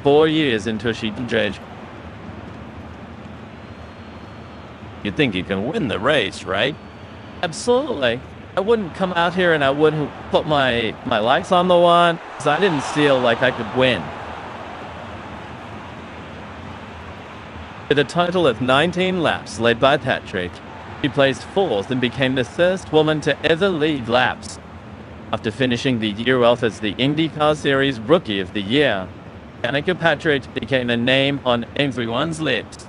4 years into Sheetendrage. You think you can win the race, right? Absolutely. I wouldn't come out here and I wouldn't put my lights on the line because I didn't feel like I could win. With a total of 19 laps led by Patrick, she placed 4th and became the first woman to ever lead laps. After finishing the year off as the IndyCar Series Rookie of the Year, Danica Patrick became a name on everyone's lips.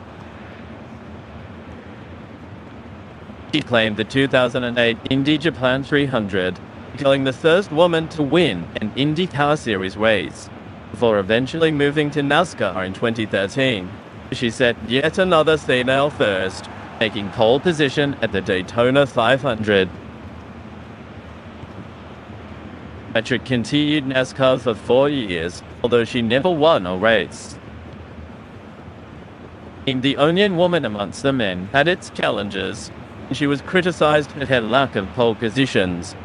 She claimed the 2008 Indy Japan 300, becoming the first woman to win an IndyCar Series race, before eventually moving to NASCAR in 2013. She set yet another female first, taking pole position at the Daytona 500. Patrick continued NASCAR for 4 years, although she never won a race. Being the only woman amongst the men had its challenges. She was criticized for her lack of pole positions,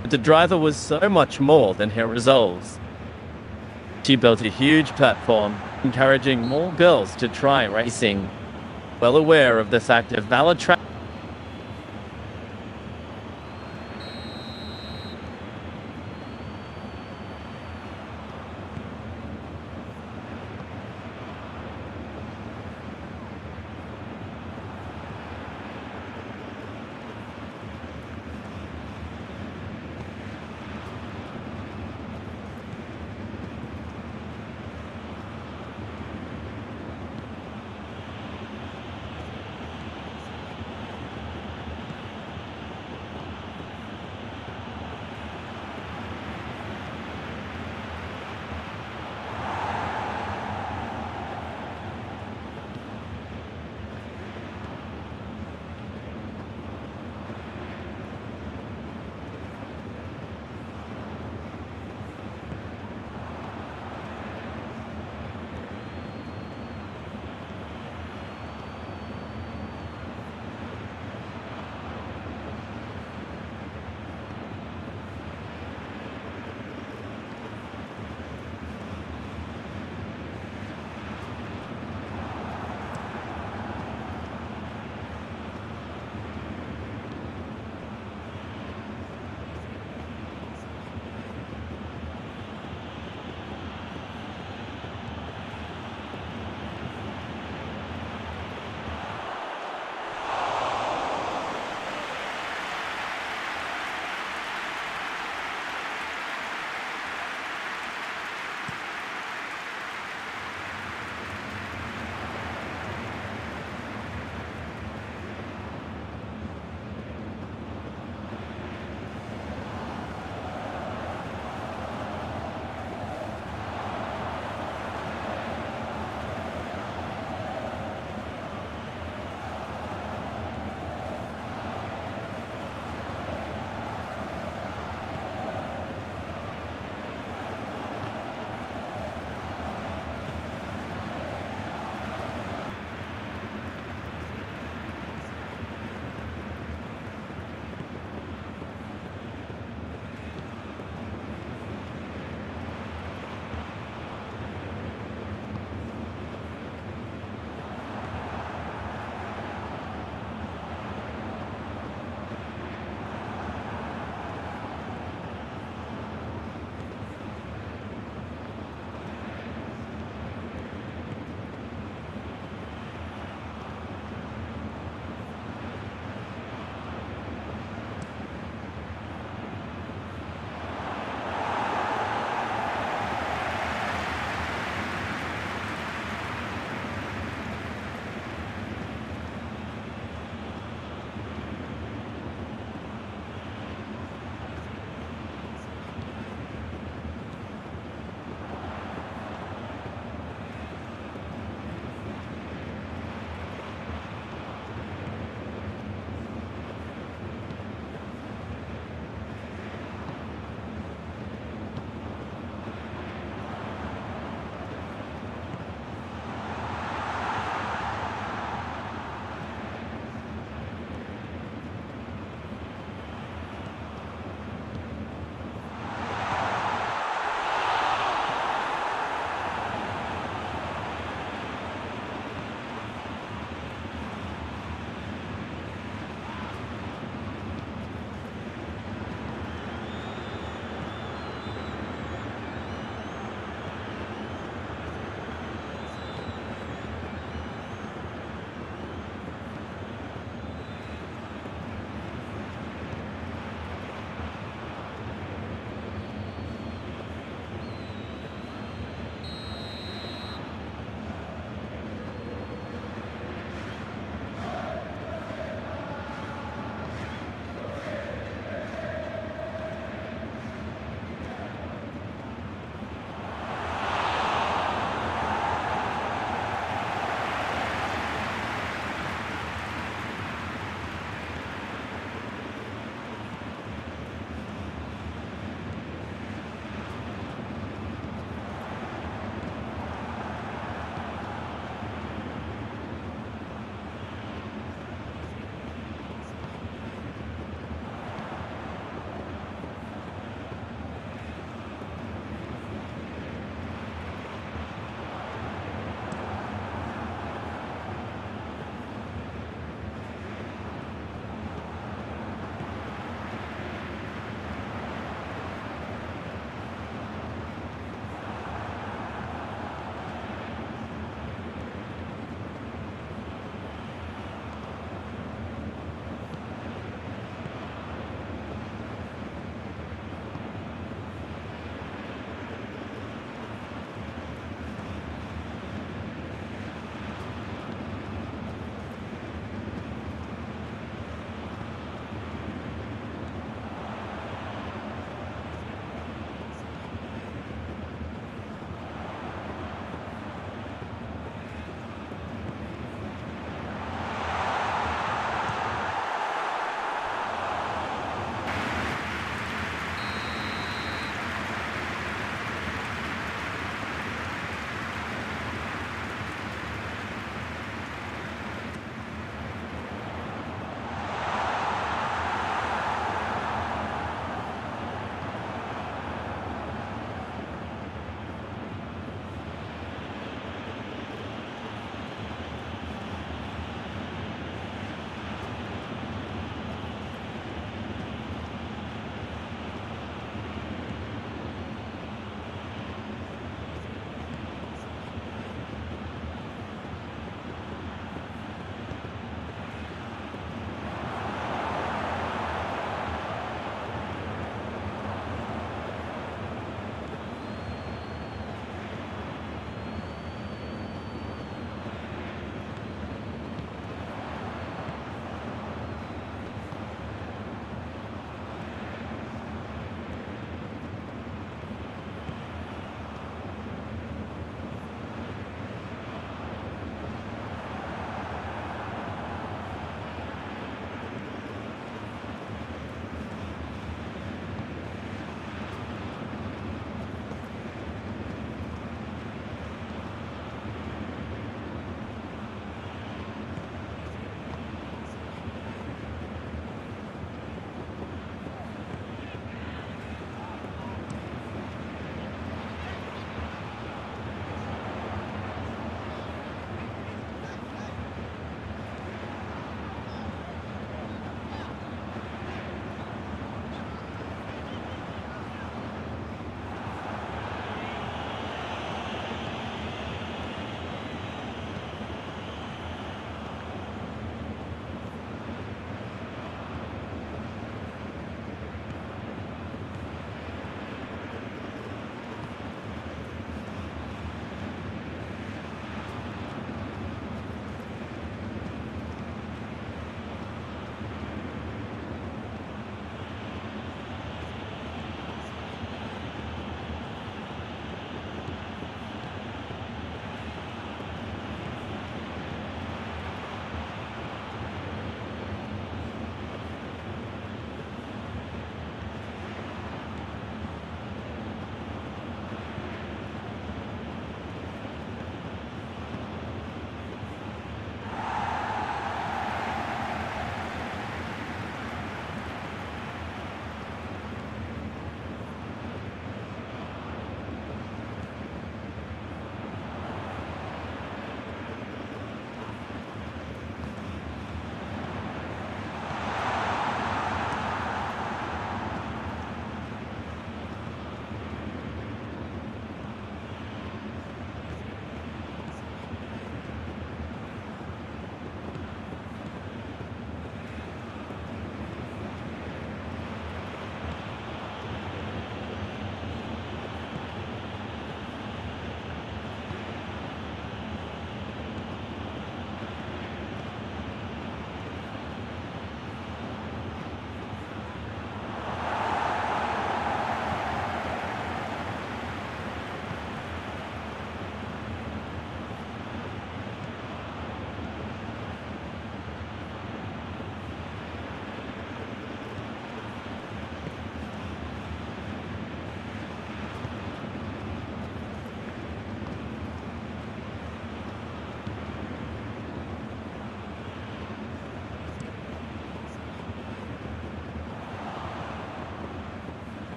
but the driver was so much more than her results. She built a huge platform, encouraging more girls to try racing, well aware of the fact of valid track.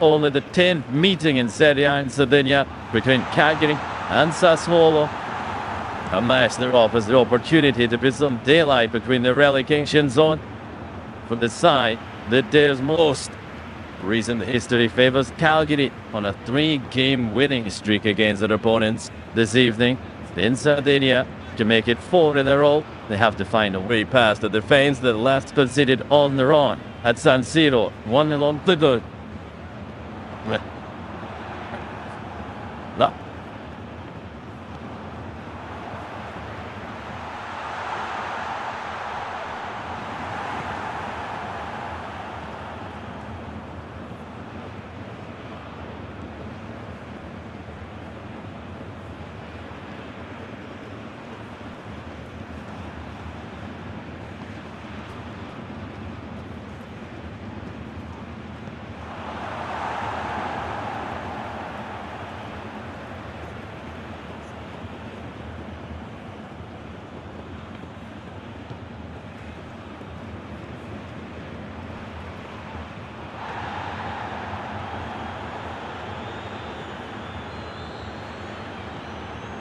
only the 10th meeting in Serie A in Sardinia between Cagliari and Sassuolo. A match that offers the opportunity to put some daylight between the relegation zone for the side that dares most. Recent history favours Cagliari on a 3-game winning streak against their opponents this evening in Sardinia. To make it 4 in a row, they have to find a way past the defence that last conceded on their own at San Siro, 1-0 on the good.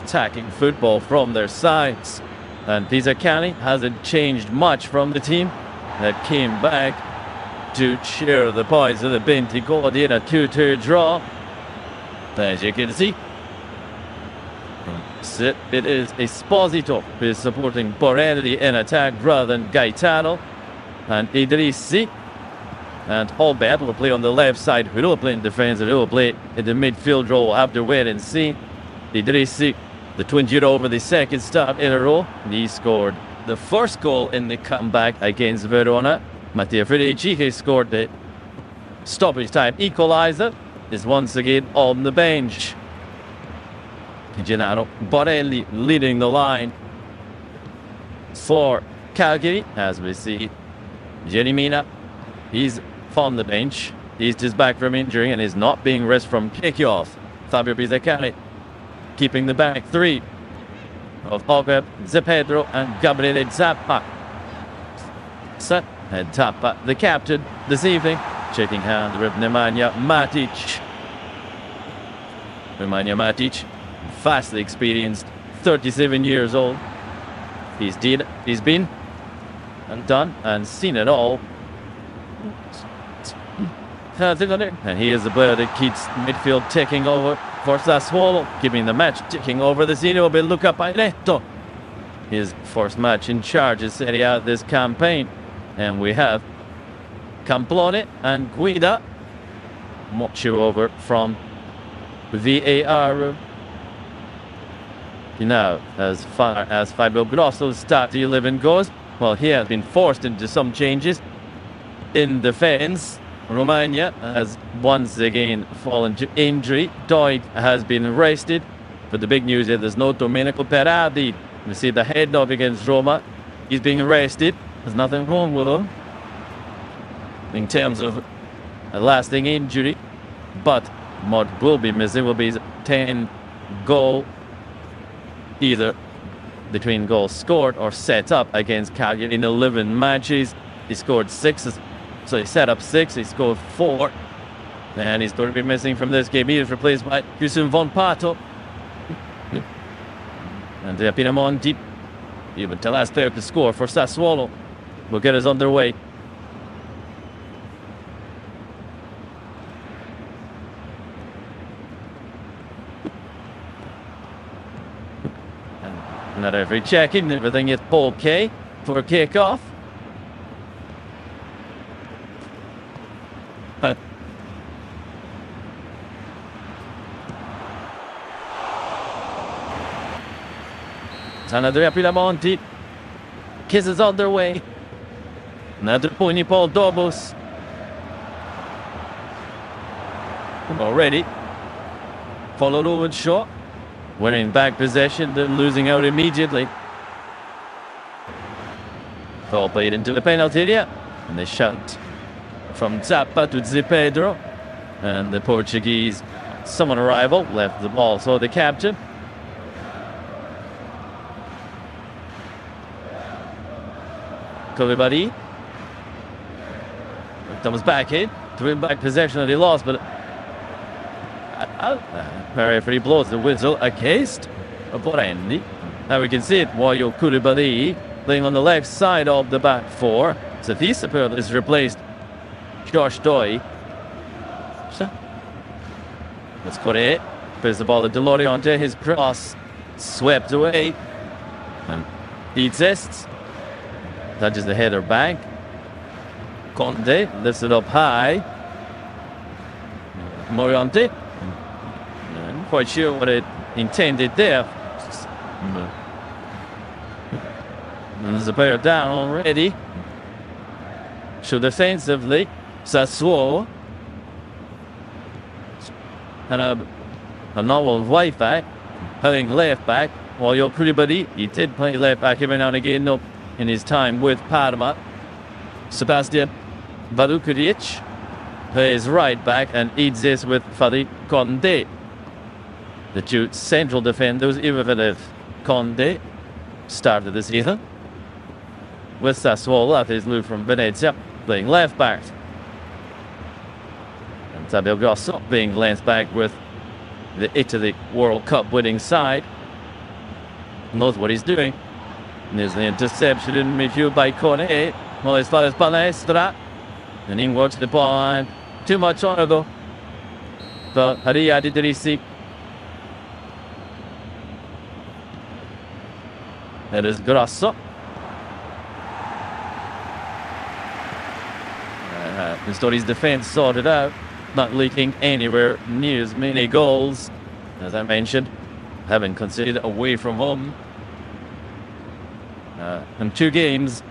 Attacking football from their sides, and ForzaCagliari hasn't changed much from the team that came back to share the points of the Benticodi in a 2-2 draw. As you can see, it is Esposito who is supporting Borelli in attack rather than Gaetano, and Idrissi and Albert will play on the left side, who will play in defence and who will play in the midfield role. We'll have to wait and see. Idrissi, the 20 over the second start in a row. He scored the first goal in the comeback against Verona. Matteo Federici, who scored the stoppage time equaliser, is once again on the bench. Gennaro Borelli leading the line for Cagliari, as we see Jeremina. He's on the bench. He's just back from injury and is not being rested from kickoff. Fabio ForzaCagliari keeping the back three of Ogre, Zepedro and Gabriele Zappa. And Tappa, the captain this evening, shaking hands with Nemanja Matic. Nemanja Matic, vastly experienced, 37 years old. He's been and done and seen it all. And he is the player that keeps midfield taking over for Sassuolo, keeping the match ticking over. The Serie will be Luca Pairetto, his first match in charge of Serie A this campaign. And we have Camplone and Guida. Watch you over from VAR. Now, as far as Fabio Grosso's start to 11 goes, well, he has been forced into some changes in defence. Romagna has once again fallen to injury. Doig has been rested. But the big news is there's no Domenico Berardi. We see the head off against Roma. He's being arrested. There's nothing wrong with him in terms of a lasting injury. But what will be missing will be his 10 goal, either between goals scored or set up against Cagliari in 11 matches. He scored 6. So he set up 6, he scored 4, and he's going to be missing from this game. He is replaced by Hussein Von Pato. And Pinamonti, even the last player to score for Sassuolo, will get us underway. And not every check-in, everything is okay for kick-off. Andrea Pinamonti kisses on their way. Another Pugni Paul Dobos. Already followed over shot. Winning back possession, then losing out immediately. Ball played into the penalty area, and they shout from Zappa to Zepedro, and the Portuguese, someone arrival, left the ball, so the captain. Everybody comes back in to win back possession that he lost, but Referee blows the whistle against Borendi. Now we can see it. Wayo Koulibaly playing on the left side of the back four. Satisapur has replaced Josh Doy. Let's put it. Puts the ball to Delory onto his cross. Swept away. And he assists. Touches the header back. Conte lifts it up high. Moriante. Not quite sure what it intended there. And there's a player down already. So defensively, Sassuolo. And a novel right back, playing left back. While you're Koulibaly, he did play left back every now and again up in his time with Parma. Sebastian Valukuric plays right back and eats this with Farid Conde. The two central defenders, Ivavilev Conde, started the season with Sassuolo after his move from Venezia, playing left back. And Tabio Grosso being left back with the Italy World Cup winning side. Knows what he's doing. And there's the interception in midfield by Cornet. Well, as far as Palestra. And in works the ball. Too much on it though. But Haria Didrisi. It is Grosso. Pistori's defense sorted out. Not leaking anywhere near as many goals. As I mentioned, having conceded away from home. In 2 games.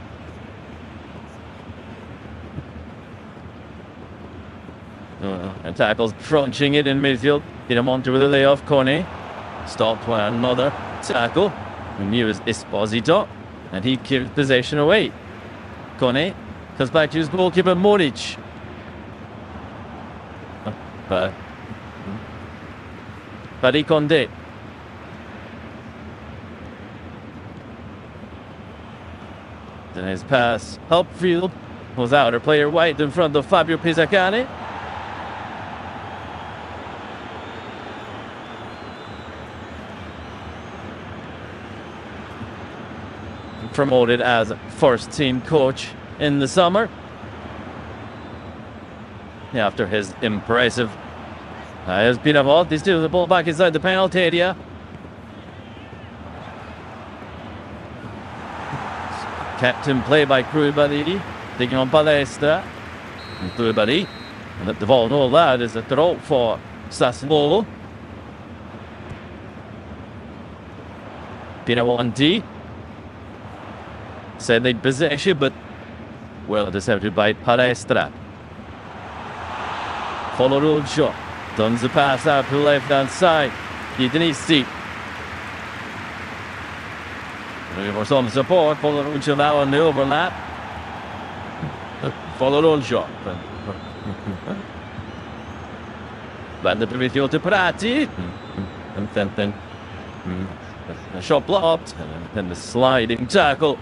And tackles crunching it in midfield. Pinamonte with a layoff. Cornet stopped by another tackle. We knew it was Esposito. And he gives possession away. Cornet comes back to his goalkeeper Moric. Farid Conde. Then his pass upfield without a player wide in front of Fabio Pizzacani. Promoted as first team coach in the summer. After his impressive has been about this to the ball back inside the penalty area. Captain play by Koulibaly, taking on Palestra. And Koulibaly, and the ball no allowed is a throw for Sassuolo. Pinamonte said they'd possession, but well intercepted by Palestra. Follow shot. Turns the pass out to the left-hand side. Denisi. Looking for some support. Follow now on the overlap. Follow shot. Back the midfield to Prati. And then the shot blocked. And then the sliding tackle.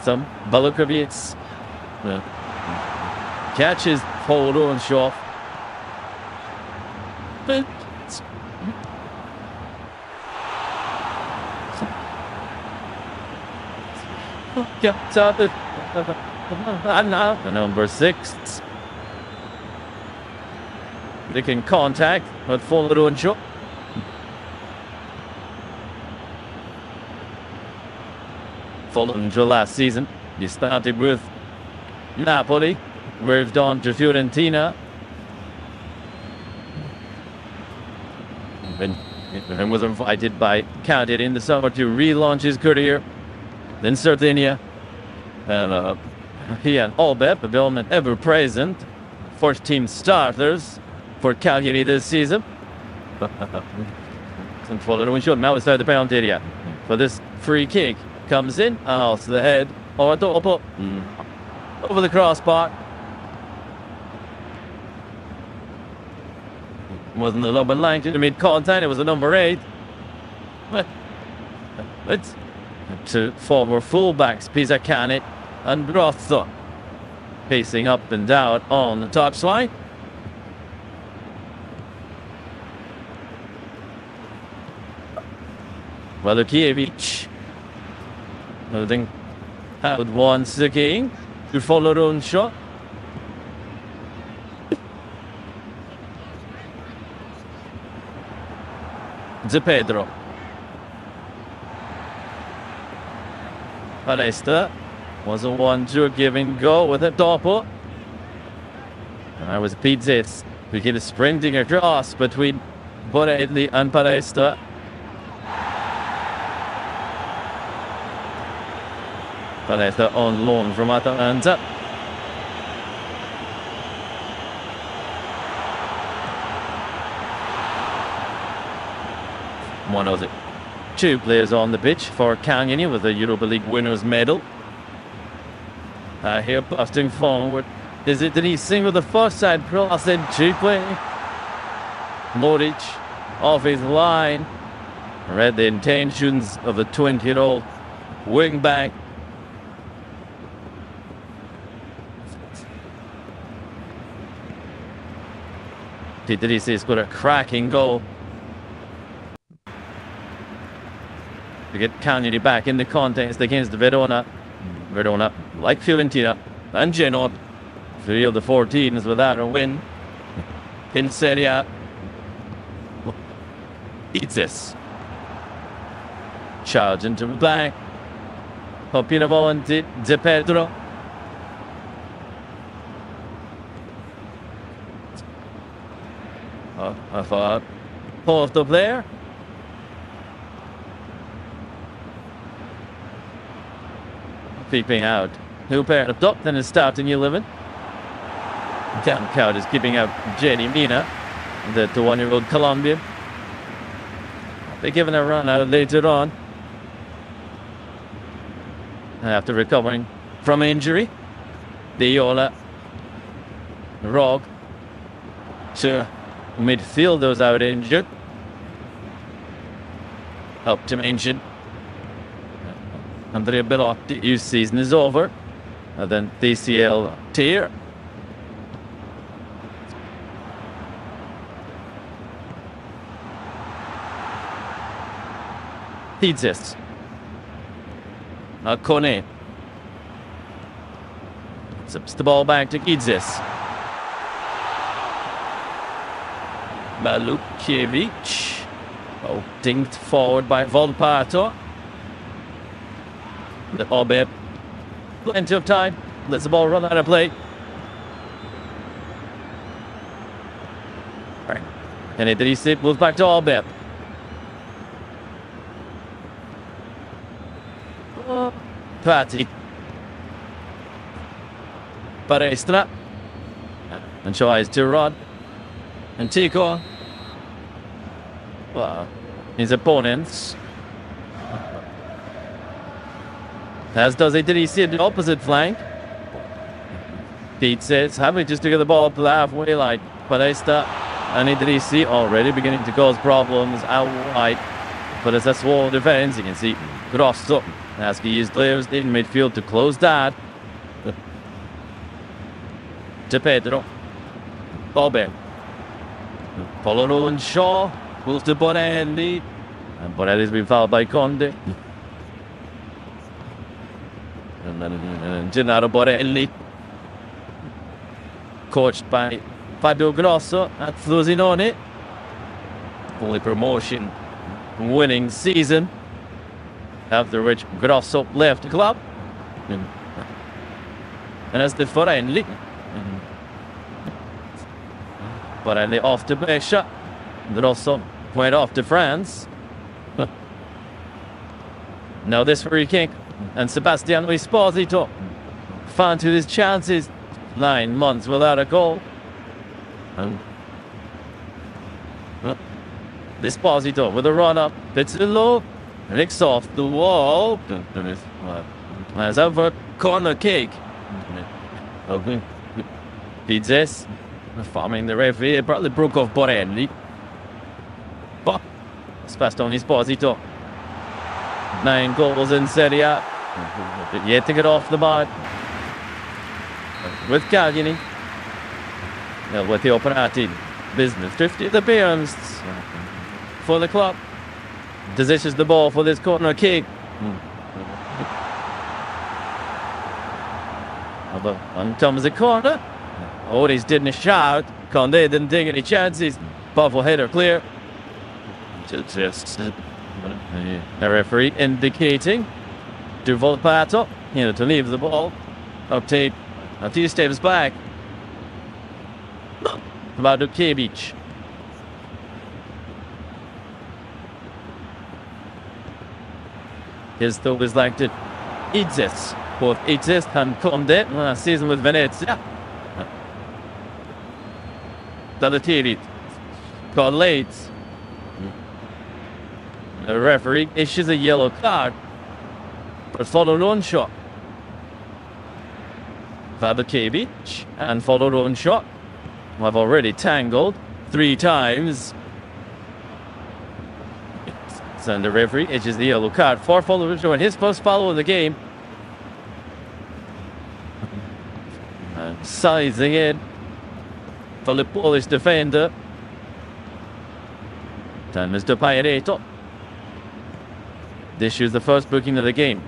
Some Balukovic catches Polo and Shaw. Number 6. They can contact with Polo and Shaw. Following last season, he started with Napoli, moved on to Fiorentina, and was invited by Cagliari in the summer to relaunch his career. Then Sardinia, and he and Albert Development ever present first team starters for Cagliari this season. And following shot now inside the penalty area for this free kick. Comes in, to the head, or over the crossbar. Wasn't the number 9 to mid-contact, it was the number 8. It's to former fullbacks Pizzacani and Grosso pacing up and down on the touchline. Walukiewicz. Holding out once again to follow on shot. De Pedro. Palestra was a 1-2 give and go with a double. And that was Pizzes who came sprinting across between Borelli and Palestra. Palestra on loan from Atalanta. One of the two players on the pitch for Cagliari with the Europa League winners medal. Here busting forward. Is it Denise with the first side cross into play? Modric off his line. Read the intentions of the 20-year-old wing back. Idrissi scored a cracking goal to get Cagliari back in the contest against Verona. Verona, like Fiorentina and Genoa, three of the 14s without a win in Serie A. Pizzes. Charge into the back. Popina Volante, De Pedro. I thought fourth the player. Peeping out. Who paired up then is starting 11. Down count is keeping out Jenny Mina, the 21-year-old Colombian. They're given a run out later on. After recovering from injury. Diola. Rog. Sure. Midfielders out injured. Up to mention Andrea Belotti, whose season is over. And then TCL tear. Pizzes. Kone. Zips the ball back to Pizzes. Walukiewicz. Oh, dinked forward by Volpato. The ball bit. Plenty of time. Lets the ball run out of play. Alright. And Idrissi moves back to Albert. Patti. Palestra. And tries to run. And Tico. Well, his opponents. As does Idrissi the opposite flank. Pete says, having just to get the ball up to the halfway line. Palestra and Idrissi already beginning to cause problems out wide. But as Sassuolo defense, you can see Grosso as he used players in midfield to close that. De Pedro. Bobbe. Followed on Shaw. Moves to Borelli. And Borelli's been fouled by Conde. And then Gennaro Borelli. Coached by Fabio Grosso at Frosinone. Only promotion winning season. After which Grosso left the club. And as the Forelli. Borelli off to Brescia. Grosso went off to France. Now this free kick. And Sebastiano Esposito found to his chances. 9 months without a goal. And Esposito with a run up. Bits it low. Nicks off the wall. As over corner kick. Pizzes farming the referee. It probably broke off Borelli. But it's passed on Esposito. 9 goals in Serie A. Yet to get off the mark. With Cagliari. Well, with the operating business. 50th appearance for the club. Positions the ball for this corner kick. On comes the corner. Otis didn't shout. Conde didn't take any chances. Buffalo header clear. Just the referee indicating to Volpato to leave the ball. Update a few steps back. About Kebic. His thought is like to exist. Both exist and Conde last season with Venezia. Dalatieri got late. The referee issues a yellow card, but followed on shot. Kebic and followed on shot. I've already tangled 3 times. And the referee issues the yellow card. 4 followers on his first follow of the game. And sizing in for the Polish defender. And Mr. Paereto. This is the first booking of the game.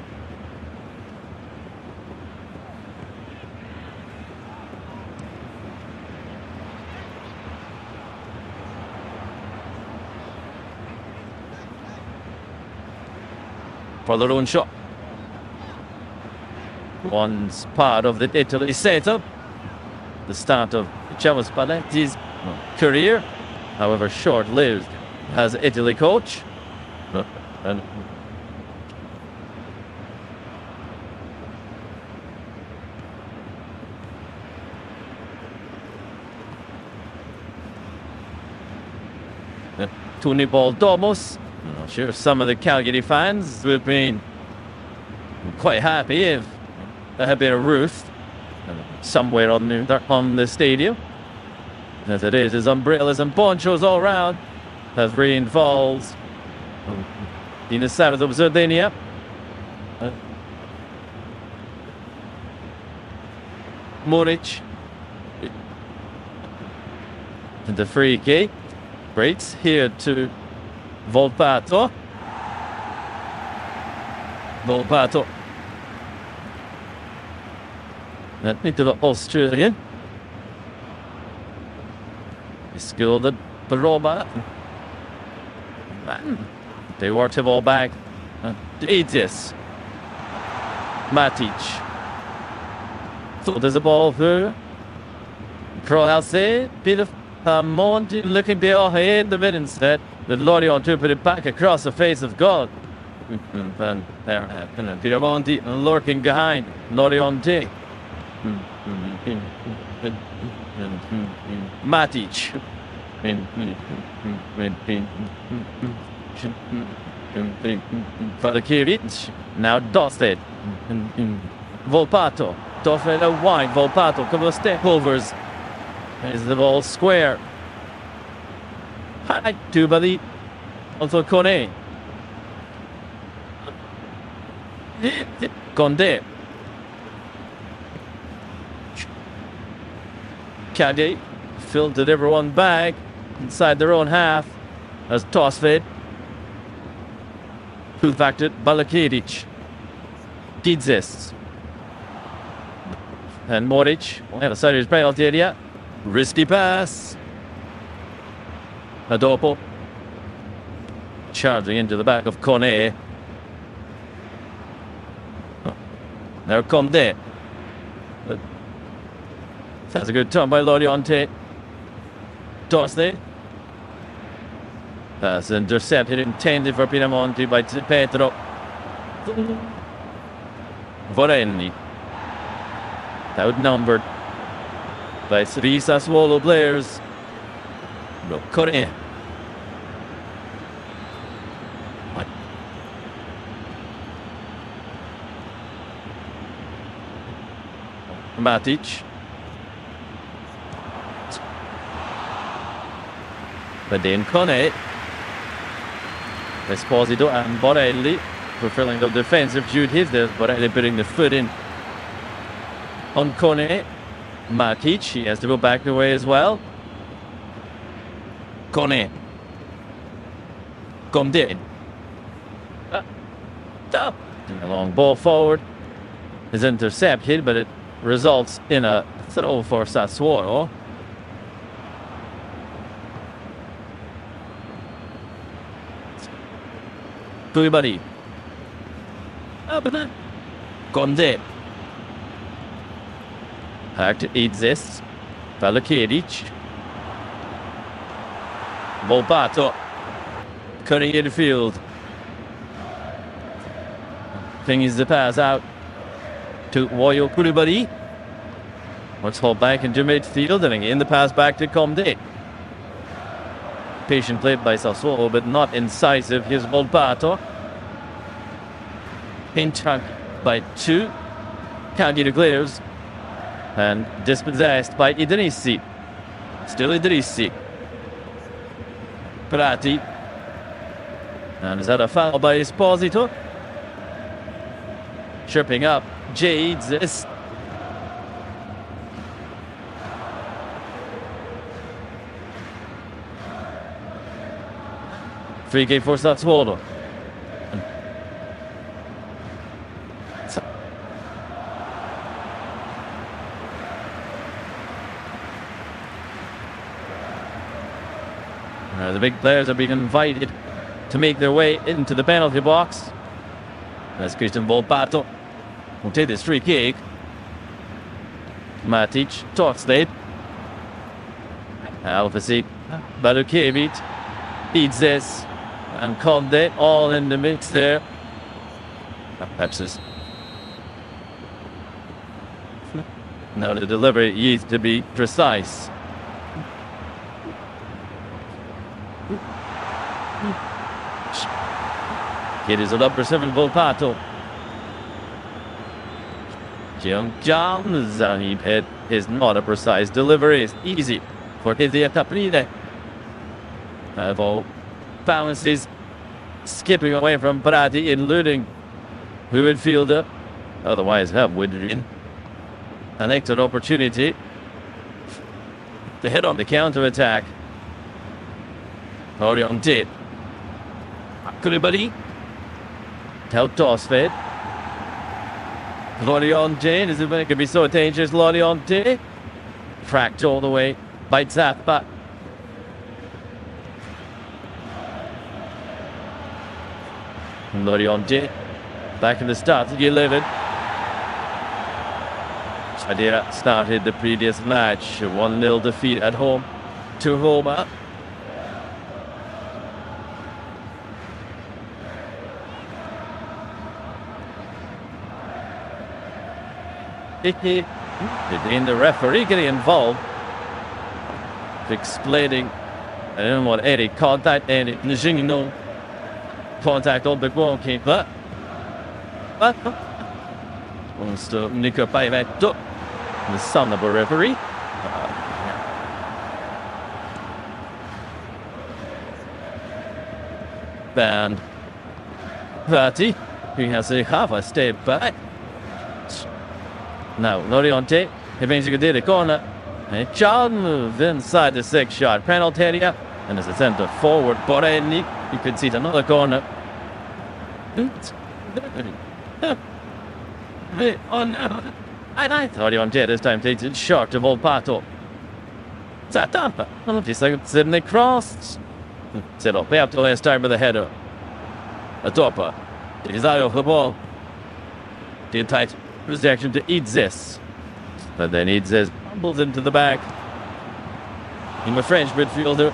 For their own shot. Once part of the Italy setup. The start of Luciano Spalletti's career, however short-lived as Italy coach. And Tony Baldomos. I'm not sure some of the Cagliari fans would have been quite happy if there had been a roof somewhere on the stadium. As it is, there's umbrellas and ponchos all around as rain falls in the south of Sardinia. Muric. And the free kick. Breaks here to Volpato. That into the Australian. He skilled at Roma. They worked him all back. Aegis. Matic. So there's a ball through. Croatia. Bit of Monti looking behind the mid instead. The Lorion to put it back across the face of God. And there, Piramonti lurking behind. Lorion T. Matic. Kebic. Now Dosted. Volpato. Dosted a wide. Volpato. Couple of step overs. Is the ball square? High to Bali. Also Conde. Conde. Cagliari filtered everyone back inside their own half as Tosfed. Who factored Balakedic. Didzis. And Moric will have a serious penalty area. Risky pass. Adopo. Charging into the back of Conde. There Conde. That's a good turn by Loriente. Tosne. Pass intercepted, intended for Pinamonti by Petro. Vorenni. Outnumbered by 3 Sassuolo players. Correa. Matic. But then Conde. Esposito and Borelli fulfilling the defensive duties. There's Borelli putting the foot in on Conde. Matic, he has to go back away as well. Conde. A long ball forward is intercepted, but it results in a throw for Sassuolo. Koulibaly. Conde. Back to Idzis. Valakiric. Volpato. Cutting infield. Fingers the pass out to Woyo Koulibaly. Let's hold back into midfield, and again the pass back to Conde. Patient play by Sassuolo, but not incisive. Here's Volpato. Pinchak by 2. Cagliari Glazers. And dispossessed by Idrissi. Still Idrissi. Prati. And is that a foul by Esposito? Chirping up. Jades this. Free kick for Sassuolo. The big players are being invited to make their way into the penalty box. That's Christian Volpato. Will take this free kick. Matic, Torstad. Alfasi, Balukiewicz, Idzis, and Conde all in the mix there. Perhaps now the delivery needs to be precise. It is a number 7 Volpato. John Zanib hit is not a precise delivery. It's easy for Italia Caprine. Ball bounces, skipping away from Prati, eluding midfielder. Otherwise, have Widrin. An excellent opportunity to hit on the counter attack. Orion did. Koulibaly. Out Tosfed. Loriente, is it going to be so dangerous? Loriente. Cracked all the way by Zappa. Loriente. Back in the start of the 11. Shadira started the previous match. 1-0 defeat at home to Roma. In the referee getting involved, explaining, I don't know what Eddie contact and Njingino contact on the goalkeeper. But wants to Nico Paivetto, the son of a referee. And Vati, he has a half a step back. Now, Loriente, eventually did a corner. And John moved inside the 6-yard penalty area. And as a centre forward, Borelli, you could see another corner. Oh no. And I thought Loriente this time takes it short to Volpato. Zatampa. Non ci sei Sidney Cross. Se lo aperto last time with the header. A topper. It is out of the ball. The tight possession to Idzis. But then Idzis bumbles into the back. In the French midfielder.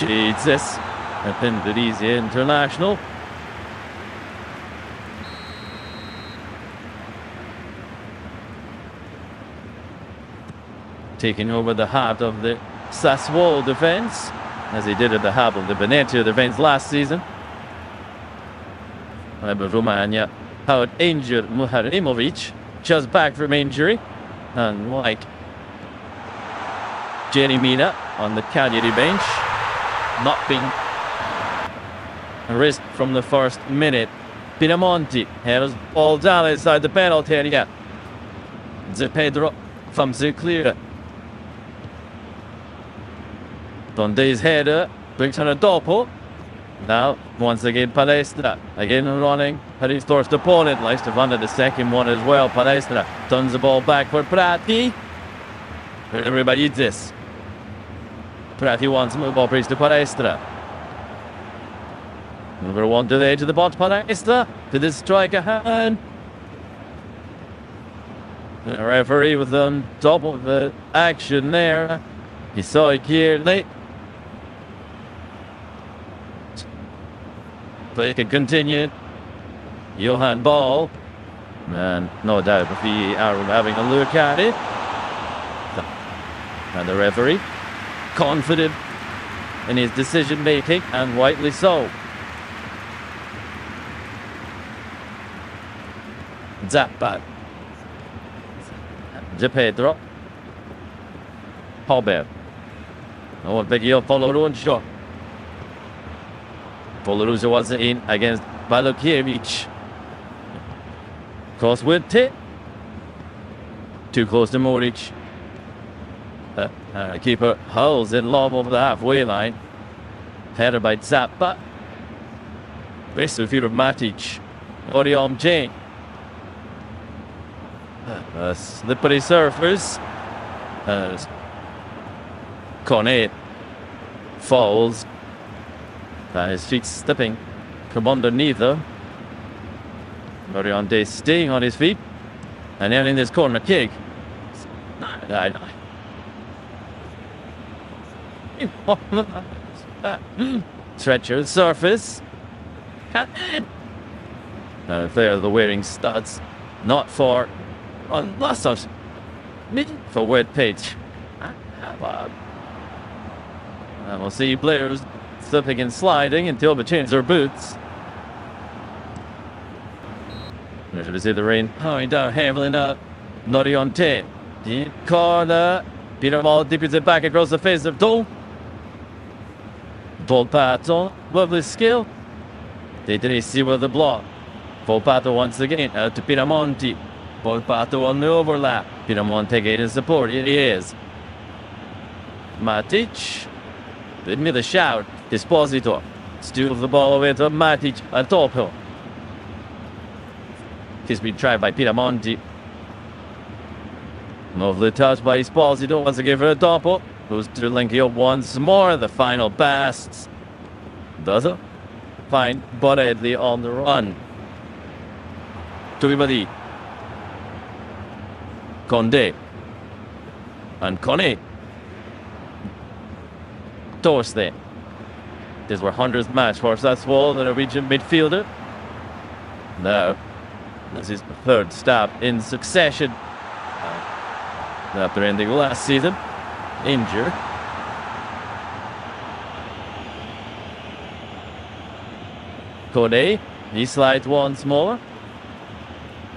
Idzis. A Penderizzi international. Taking over the heart of the Sassuolo defense, as he did at the heart of the Venezia defense last season. However, Romagna had injured Muharimovic, just back from injury, and like Jerry Mina on the Cagliari bench, not being risk from the first minute. Pinamonti headers ball down inside the penalty area. Pedro from clear. Donde's header brings on a doppel. Now, once again, Palestra. Again running. But his first opponent likes to run at the second one as well. Palestra turns the ball back for Prati. Everybody eats this. Prati wants to move ball brings to Palestra. Number one to the edge of the box. Palestra to the striker hand. The referee with on top of the action there. He saw it clearly. Play can continue. Johan Ball. And no doubt if we are having a look at it. And the referee confident in his decision making, and rightly so. Zappa. Pedro. Hobber. Oh, video follow on shot. Polaruza was in against Balokiewicz. Cross with it. Too close to Moric. Keeper hurls it lob over the halfway line. Header by Zappa. Wrestle feet of Matic. Orion Jane. Slippery surface. Cornet falls. His feet slipping from underneath them. Orion staying on his feet. And then in this corner kick. Stretcher surface. There the wearing studs. Not for lots of for wet pitch. And we'll see players slipping and sliding until they change their boots. You should see the rain pouring down, hammering up. Nutty on 10. Deep corner. Peter Mall dips it back across the face of Dole. Volpato, lovely skill. They didn't see with the block. Volpato once again out to Pinamonti. Volpato on the overlap. Pinamonti getting support. Here he is. Matic. Give me the shout. Esposito. Steals the ball away to Matic at top hill. He's been tried by Pinamonti. Lovely touch by Esposito. Once again for a double. Goes to link up once more. The final pass. Does it? Fine. But Edley on the run. Tubibadi. Conde. And Conne. Torste. This were 100th match for Sassuolo, the Norwegian midfielder. Now, this is the third stop in succession. After ending last season. Injured. Code, he slides once more.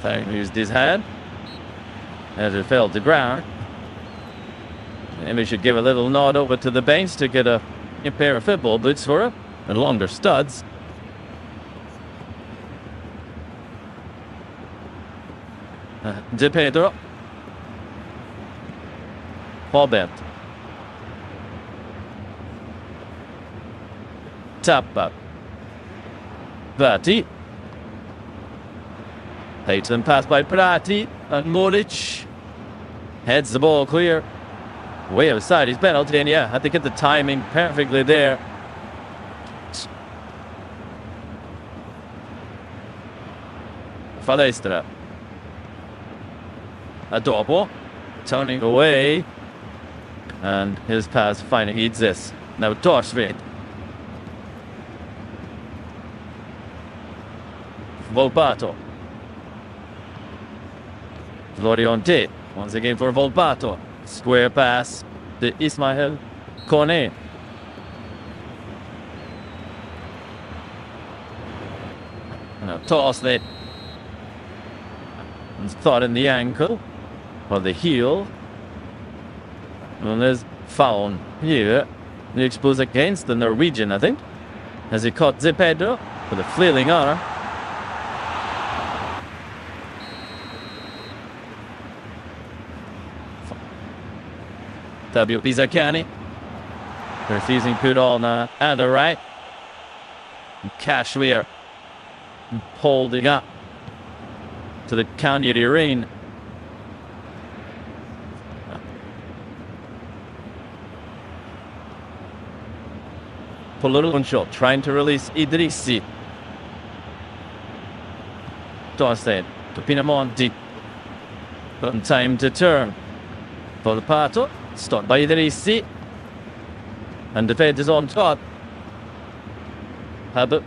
Used his hand as it fell to ground. And we should give a little nod over to the bench to get a pair of football boots for it and longer studs. De Pedro. Paulbert. Tappa. Verti. Peyton pass by Prati and Moric. Heads the ball clear. Way outside his penalty, and yeah, had to get the timing perfectly there. Palestra. Adobo. Turning away. And his pass finally eats this. Now Torsved. Volpato. Floriante. Once again for Volpato. Square pass to Ismael Cornet. Now toss that. It's thought in the ankle or the heel. And there's foul here. The expose against the Norwegian, I think. as he caught Zepedro with a flailing arm. W. Bizacani refusing put on at the right. Cashmere holding up to the Cagliari. Pull shot, trying to release Idrissi. Dorset to Pinamonti. Got time to turn. For the Pato, stopped by Idrissi. And defenders on top. Habit.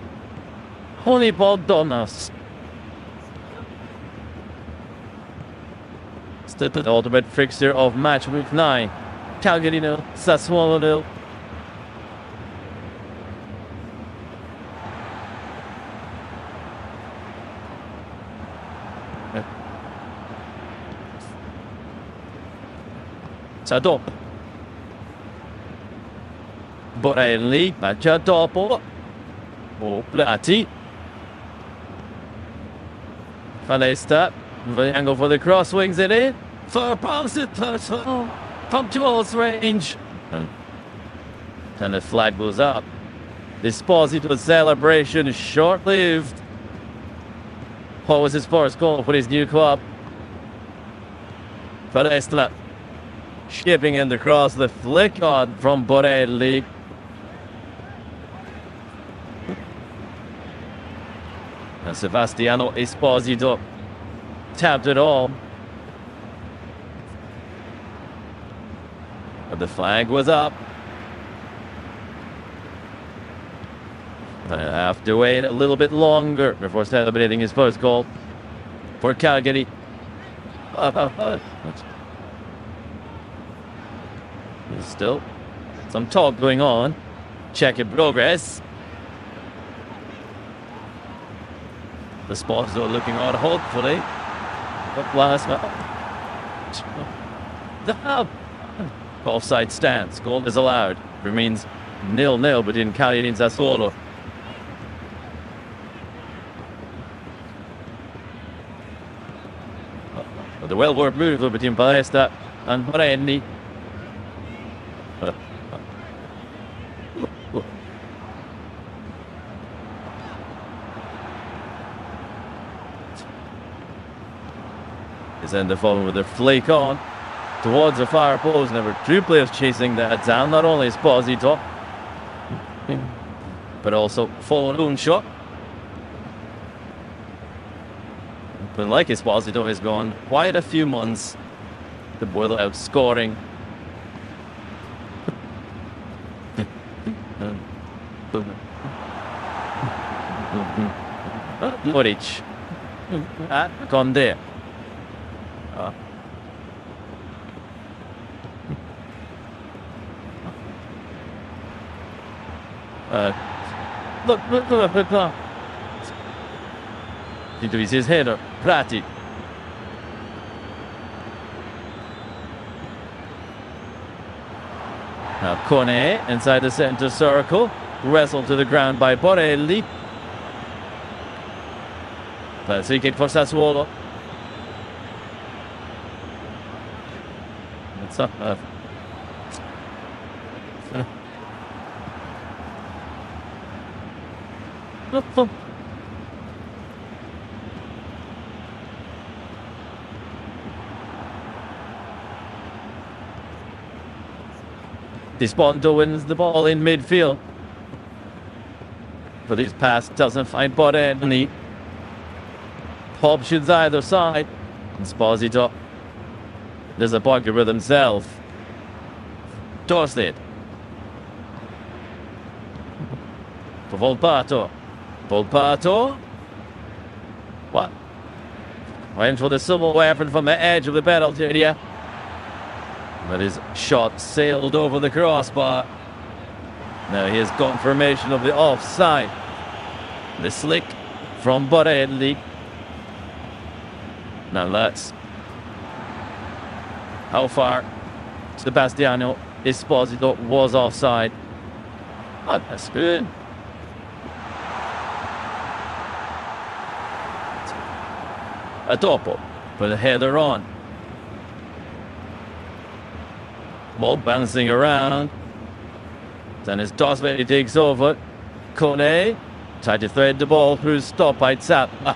Holy ball Donas. Still the ultimate fixture of match week 9. Cagliari 0, Sassuolo 0. Sadop Borelli, mangia dopo Plati Falesta, the angle for the cross, swings it in for pass it from towards range, and the flag goes up. Esposito celebration short-lived. What was his first goal for his new club? Falesta shipping in the cross, the flick on from Borelli. And Sebastiano Esposito tapped it all. But the flag was up. I have to wait a little bit longer before celebrating his first goal for Cagliari. There's still some talk going on. Check in progress. The spots are looking on hopefully. But last the offside stance. Goal is allowed. Remains 0-0 between Cagliari and Sassuolo. The well-worked move between Palestra and Borelli. Is in the phone with their flake on towards the far post. Never two players chasing that down. Not only Esposito, but also Forun shot. But like Esposito has gone quite a few months to boil out scoring. Moric at Conde. Look. Into his header, Prati. Now Kone inside the center circle, wrestled to the ground by Borelli. That's a kick for Sassuolo. It's up. Despondo wins the ball in midfield. But his pass doesn't find Borelli. Options either side. Esposito. There's a pocket with himself. Dorset. For Volpato. Volpato. What? Went for the civil weapon from the edge of the penalty area. But his shot sailed over the crossbar. Now he has confirmation of the offside. The slick from Borelli. Now that's how far Sebastiano Esposito was offside. Oh, that's good. A dopo with a header on. Ball bouncing around. Then as Dosvedi takes over, Kone tried to thread the ball through stop by Zappa.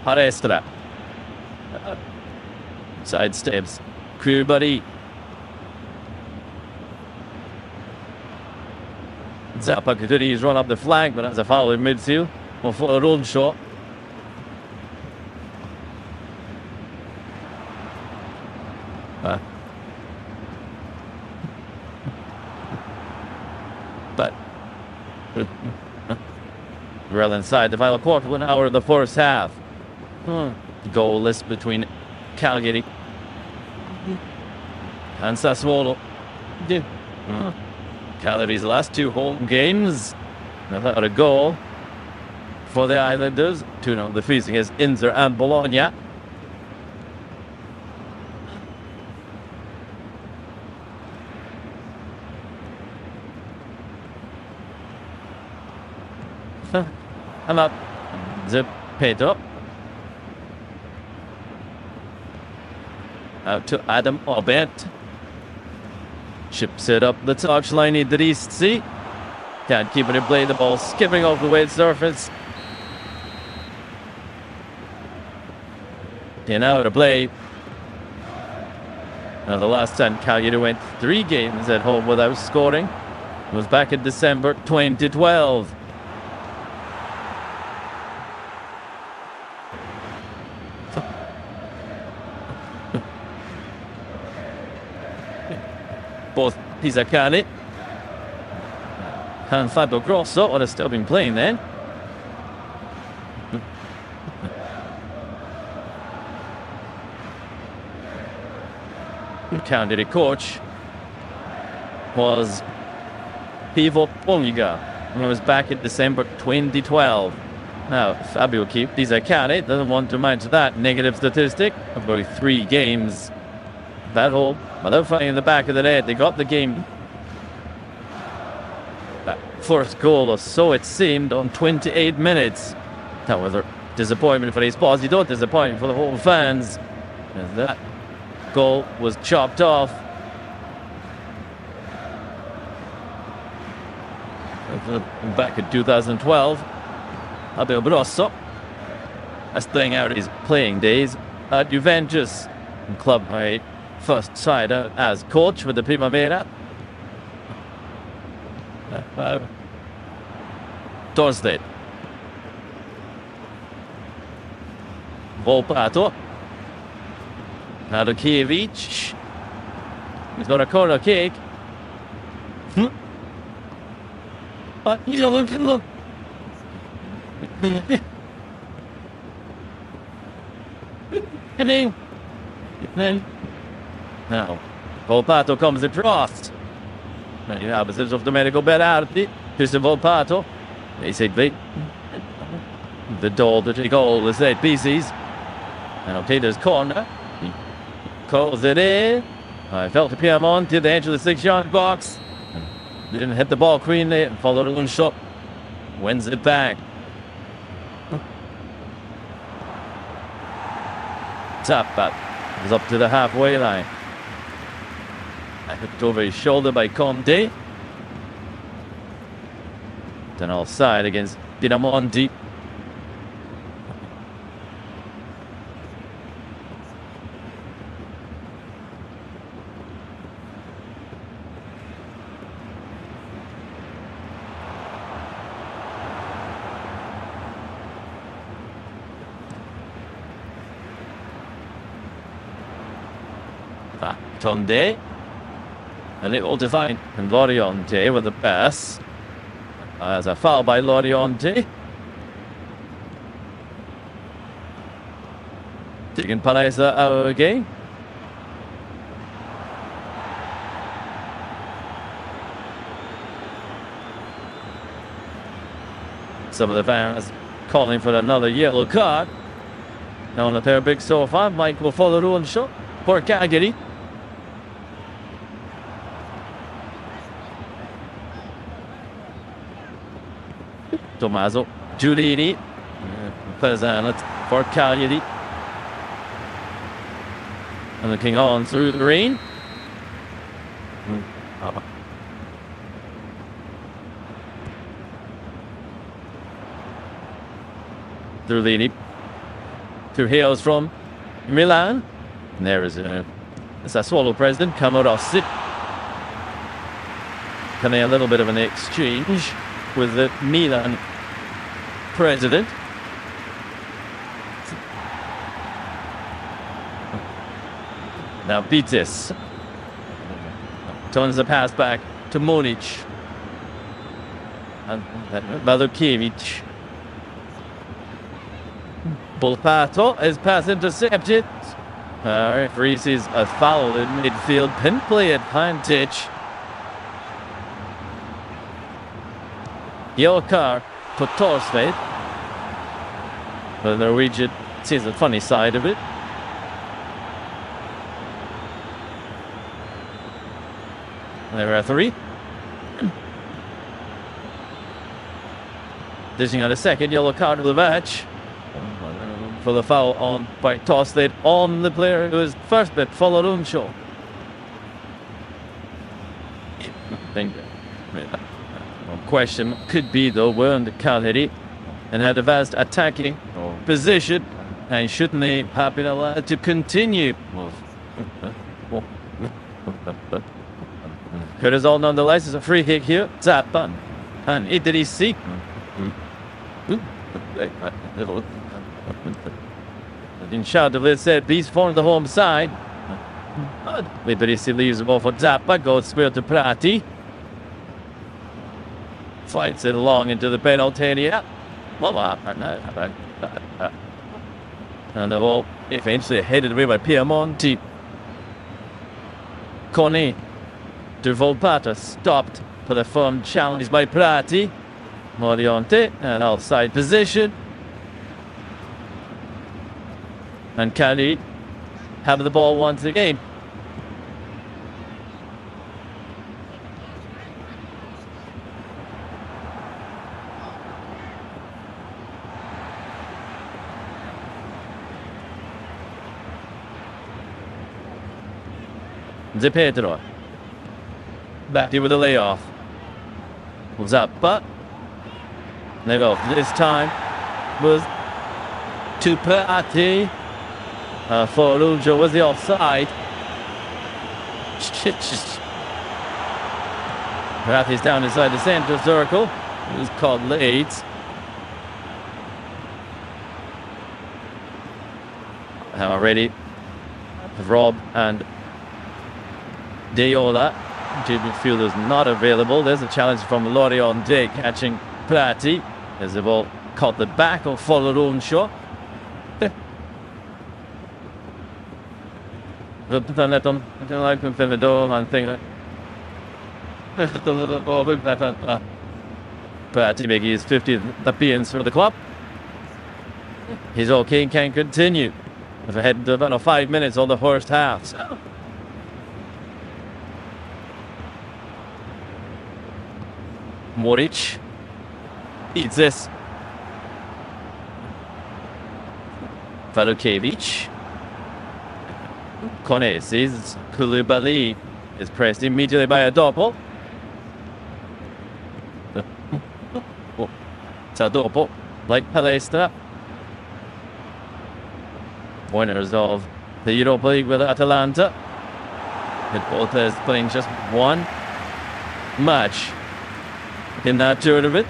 Parestra. Side steps. Kubari. Zappa continues run up the flank, but has a foul in midfield. Well, for a run shot. But well inside the final quarter, 1 hour of the first half. Goalless between Cagliari and Sassuolo. Cagliari's last 2 home games without a goal for the Islanders. 2-0 defeating as Inter and Bologna. I'm up. Zepeto. Out to Adam Obet. Chips it up the touchline. Idrissi. Can't keep it in play. The ball skipping off the wet surface. And out of play. Now the last time Cagliari went 3 games at home without scoring was back in December 2012. Both Pizacani and Fabio Grosso would have still been playing then. Cagliari coach was Pivo Ponga, and it was back in December 2012. Now, Fabio Pizacani doesn't want to match that negative statistic. About 3 games that hole without finding the back of the net. They got the game. That first goal, or so it seemed, on 28 minutes. That was a disappointment for these Esposito, disappointment for the whole fans, as that goal was chopped off. Back in 2012, Fabio Grosso is staying out his playing days at Juventus, and club high first side out as coach with the Primavera. Thursday. Volpato. Radokiewicz. He's got a corner kick. But you know, look. And then now Volpato comes across. Now you have a of Domenico Berardi. Here's the Volpato. Basically, the doll to take all the set pieces. Now Taylor's corner. He calls it in. I felt to Piemonte to the edge of the 6-yard box. Didn't hit the ball cleanly and followed a little shot. Wins it back. Zappa was up to the halfway line. Hooked over his shoulder by Conte. Then offside against Piemonte. Tonde, a little divine, and Loriente with the pass. As a foul by Loriente. Taking Palesa out again. Some of the fans calling for another yellow card. Now on the pair big sofa, Mike will follow the run shot for Cagliari. Tommaso Giulini. Pesant for Cagliari. And looking on through the rain. Giulini. 2 heels from Milan. And there is a Sassuolo president, Camorossi. Having a little bit of an exchange with the Milan president. Now Vitis turns the pass back to Monic. And Malukiewicz. Bolpato is pass intercepted. Referee sees a foul in midfield. Pinplay advantage. Yellow card for Torsved. The Norwegian sees the funny side of it. The referee dishing out a second yellow card to the match for the foul on by Torsved on the player who is first bit followed on show. Question could be though, we're the Cagliari and had a vast attacking position, and shouldn't they have been allowed to continue? Good as all nonetheless is a free kick here. Zappa and Idrissi. Inshaallah said these form the home side. Idrissi leaves the ball for Zappa, goes square to Prati. Fights it along into the penalty area. And the ball eventually headed away by Piemonte. Cornet to Volpata, stopped for the firm challenge by Prati. Moriente, an outside position. And Cagliari have the ball once again. De Pedro. Back here with a layoff. Zappa. There go. This time was to Prati. For Lujo was the offside. Prati's down inside the centre circle. It was called late. Already Rob and Deola. Midfielders not available. There's a challenge from Loriente catching Prati. As the ball caught the back of Foloruncio. Prati making his 50th appearance for the club. He's okay and can continue. We've had about 5 minutes on the first half. Moric eats this. Valukiewicz. Kone sees Koulibaly is pressed immediately by a double. It's a double like Palestra. Winners of the Europa League with Atalanta. Both is playing just one match in that tournament.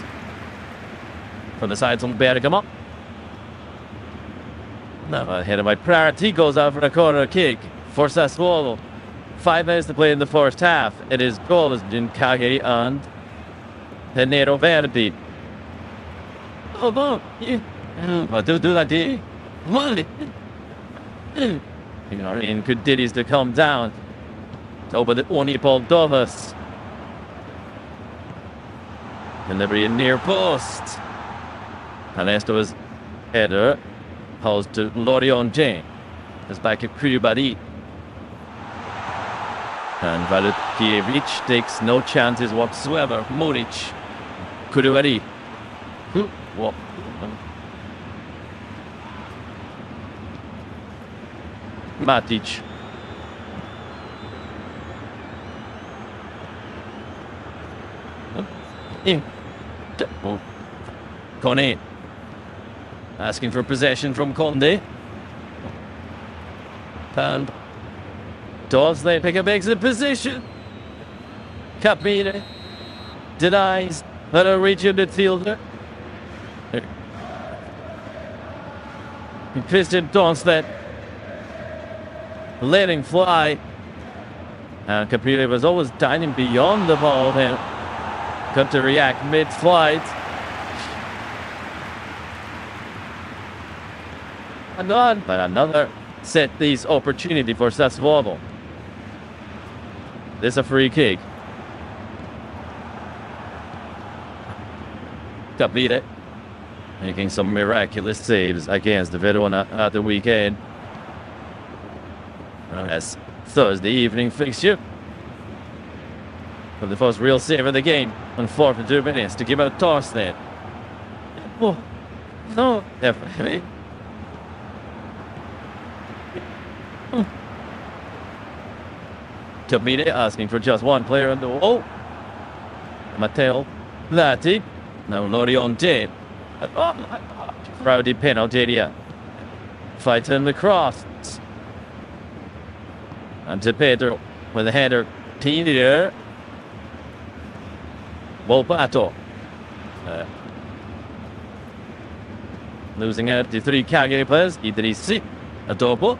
From the sides on Bergamo. Now headed by Prati, goes out for a corner kick for Sassuolo. 5 minutes to play in the first half. It is goals in Cagliari and Neroverdi. Oh, no. Do that, do in good ditties to come down. Over the Onipol Dovas. Delivery in near post. Ernesto's header. Posed to Loriente. It's back to Koulibaly. And Valukiewicz takes no chances whatsoever. Monic. Koulibaly. Whoa. Matic. Kone. Asking for possession from Conde. And does they pick up exit position? Capire denies a rigid midfielder. Christian Donstedt letting fly. And Capire was always diving beyond the ball and got to react mid-flight. And on, but another set piece opportunity for Sassuolo. This is a free kick. Capire making some miraculous saves against the Verona at the weekend. As Thursday evening fixture. For the first real save of the game on 42 minutes to give out toss then. Oh, no, definitely. Capire asking for just one player on the wall. Matteo Latti. Now Loriente. Rowdy penalty area. Fighting the cross. And to Pedro with a header. Tinia. Volpato. Losing out to 3 Cagliari players. Idrissi. A double.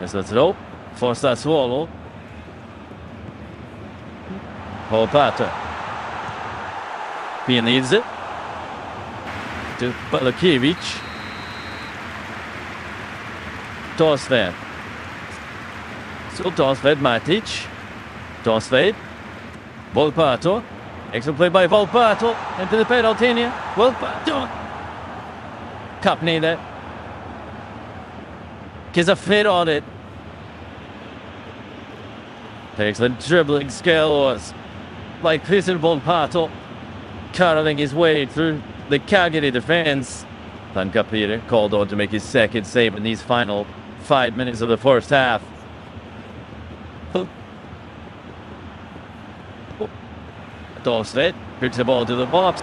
Yes, that's it all for Sassuolo. Volpato. He needs it. To Balakiewicz. Dorsved. So Dorsved, Matic. Dorsved. Volpato. Excellent play by Volpato. Into the penalty area. Volpato. Kapni there. Gets a fit on it. Takes the dribbling skills like Christian Volpato, carrying his way through the Cagliari defense. Then Capire called on to make his second save in these final 5 minutes of the first half. Dorsved puts the ball to the box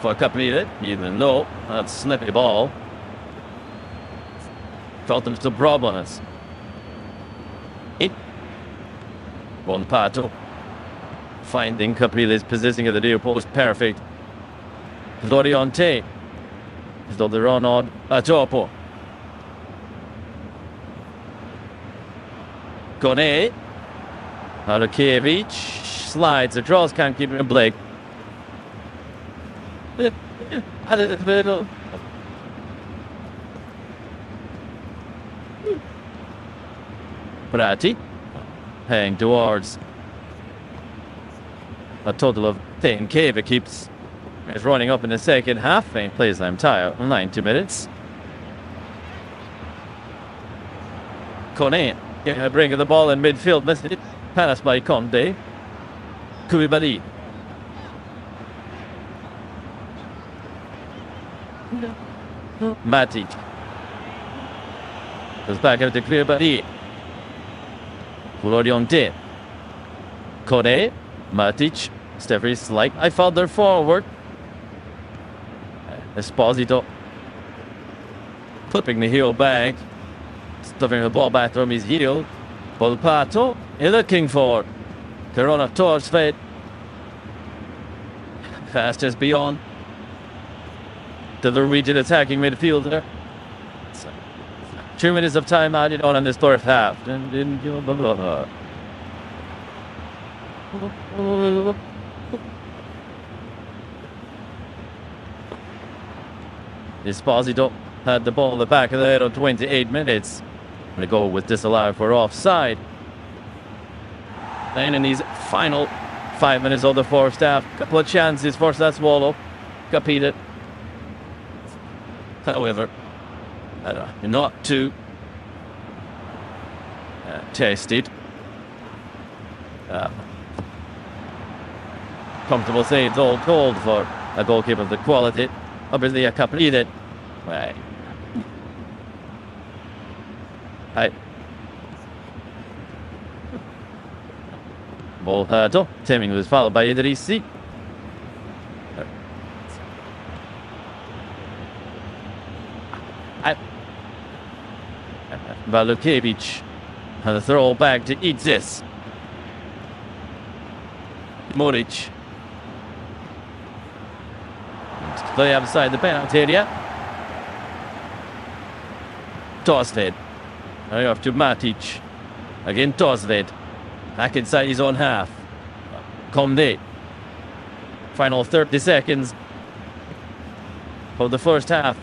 for Capire, even though that's a snippy ball. Felt him some problems. Volpato finding Caprile's positioning at the near post perfect. Loriente is on the run on Atopo. Kone. Arakiewicz slides across, can't keep it in Blake. Prati heading towards a total of 10k. But keeps is running up in the second half and plays them tire 90 minutes. Kone bringing the ball in midfield, missed it. Pass by Conde. Koulibaly. Matic goes back out to Koulibaly. Loriente. Kone. Matic. Steffi Slight. I found their forward. Esposito. Flipping the heel back. Stuffing the ball back from his heel. Volpato. Looking for Corona Dorsved. Pass just beyond to the region attacking midfielder. 2 minutes of time added on in this third half. Esposito had the ball in the back of the head on 28 minutes. The goal was disallowed for offside. Then in these final 5 minutes of the first half, couple of chances for Sassuolo. Capire. However, not too tested. Comfortable saves all called for a goalkeeper of the quality. Obviously, a completed. Right. Ball hurdle. Timing was followed by Idrissi. Valukiewicz. And the throw back to Itzis. Muric. Play outside the penalty area. Torsved. Now off to Matic. Again Torsved. Back inside his own half. Comde. Final 30 seconds of the first half.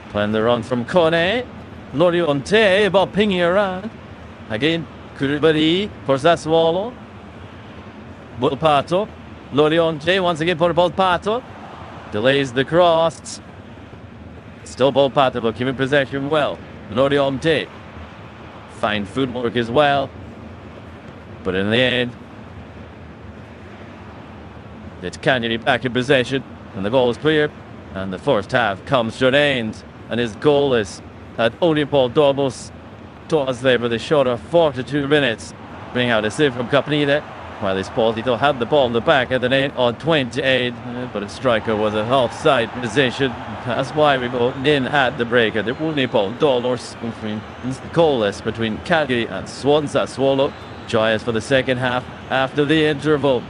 Playing the run from Kone. Lorionte, ball pinging around. Again, Koulibaly for Sassuolo. Volpato. Lorionte once again for Volpato. Delays the cross. Still Volpato, but keeping possession well. Lorionte. Fine footwork as well. But in the end, it's Cagliari back in possession. And the goal is clear. And the first half comes to an end. And his goal is at Unipol Domus. Towards there with a short of 42 minutes. Bring out a save from Capnida. While Esposito had the ball in the back at the net on 28. But a striker was an offside position. That's why we go in at the break at the Unipol Domus. Goalless between Cagliari and Sassuolo. Joyous for the second half after the interval.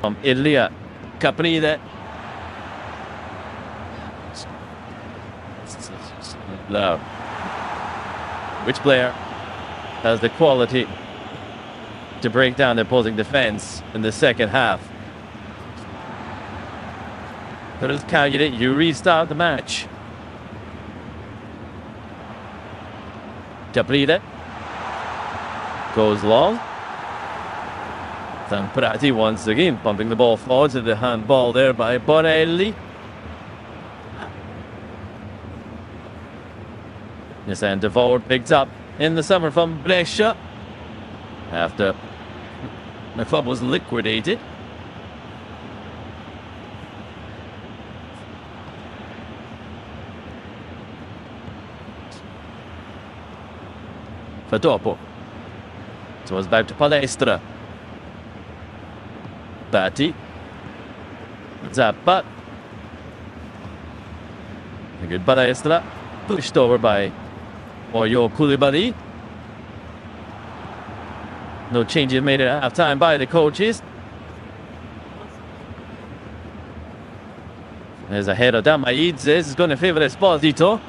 from Italy. Caprile. Now, which player has the quality to break down the opposing defense in the second half? But as Cagliari, you restart the match. Caprile goes long. Zamprati once again bumping the ball forward to the handball there by Borelli. The centre forward picked up in the summer from Brescia after the club was liquidated. For dopo. So it's back to Palestra. Batti. Zappa. A good Palestra. Pushed over by Oyo Koulibaly. No changes made at half time by the coaches. There's a header down by Idris. Is going to favour Esposito.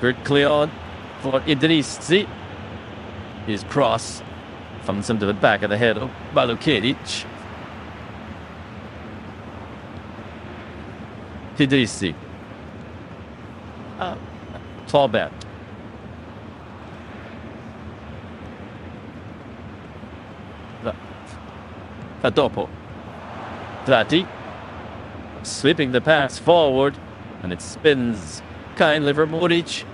Good clear on for Idrissi. His cross finds him to the back of the head of Balukedic. Idrissi. Tall back. Dopo. Tratti. Sweeping the pass forward. And it spins kindly for Muric.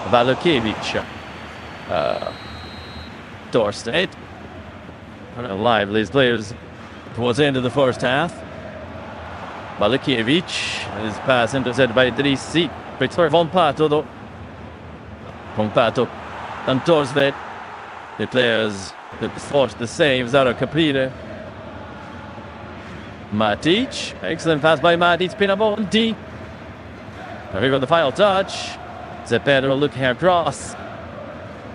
Valukiewicz. Dorstedt. One of the liveliest players towards the end of the first half. Valukiewicz. His pass intercepted by Idrissi. Breaks for Von Pato though. Von Pato and Dorstedt. The players that forced the saves out of Caprile. Matic. Excellent pass by Matic. Pinamonti. There we go, the final touch. Zepedro looking across.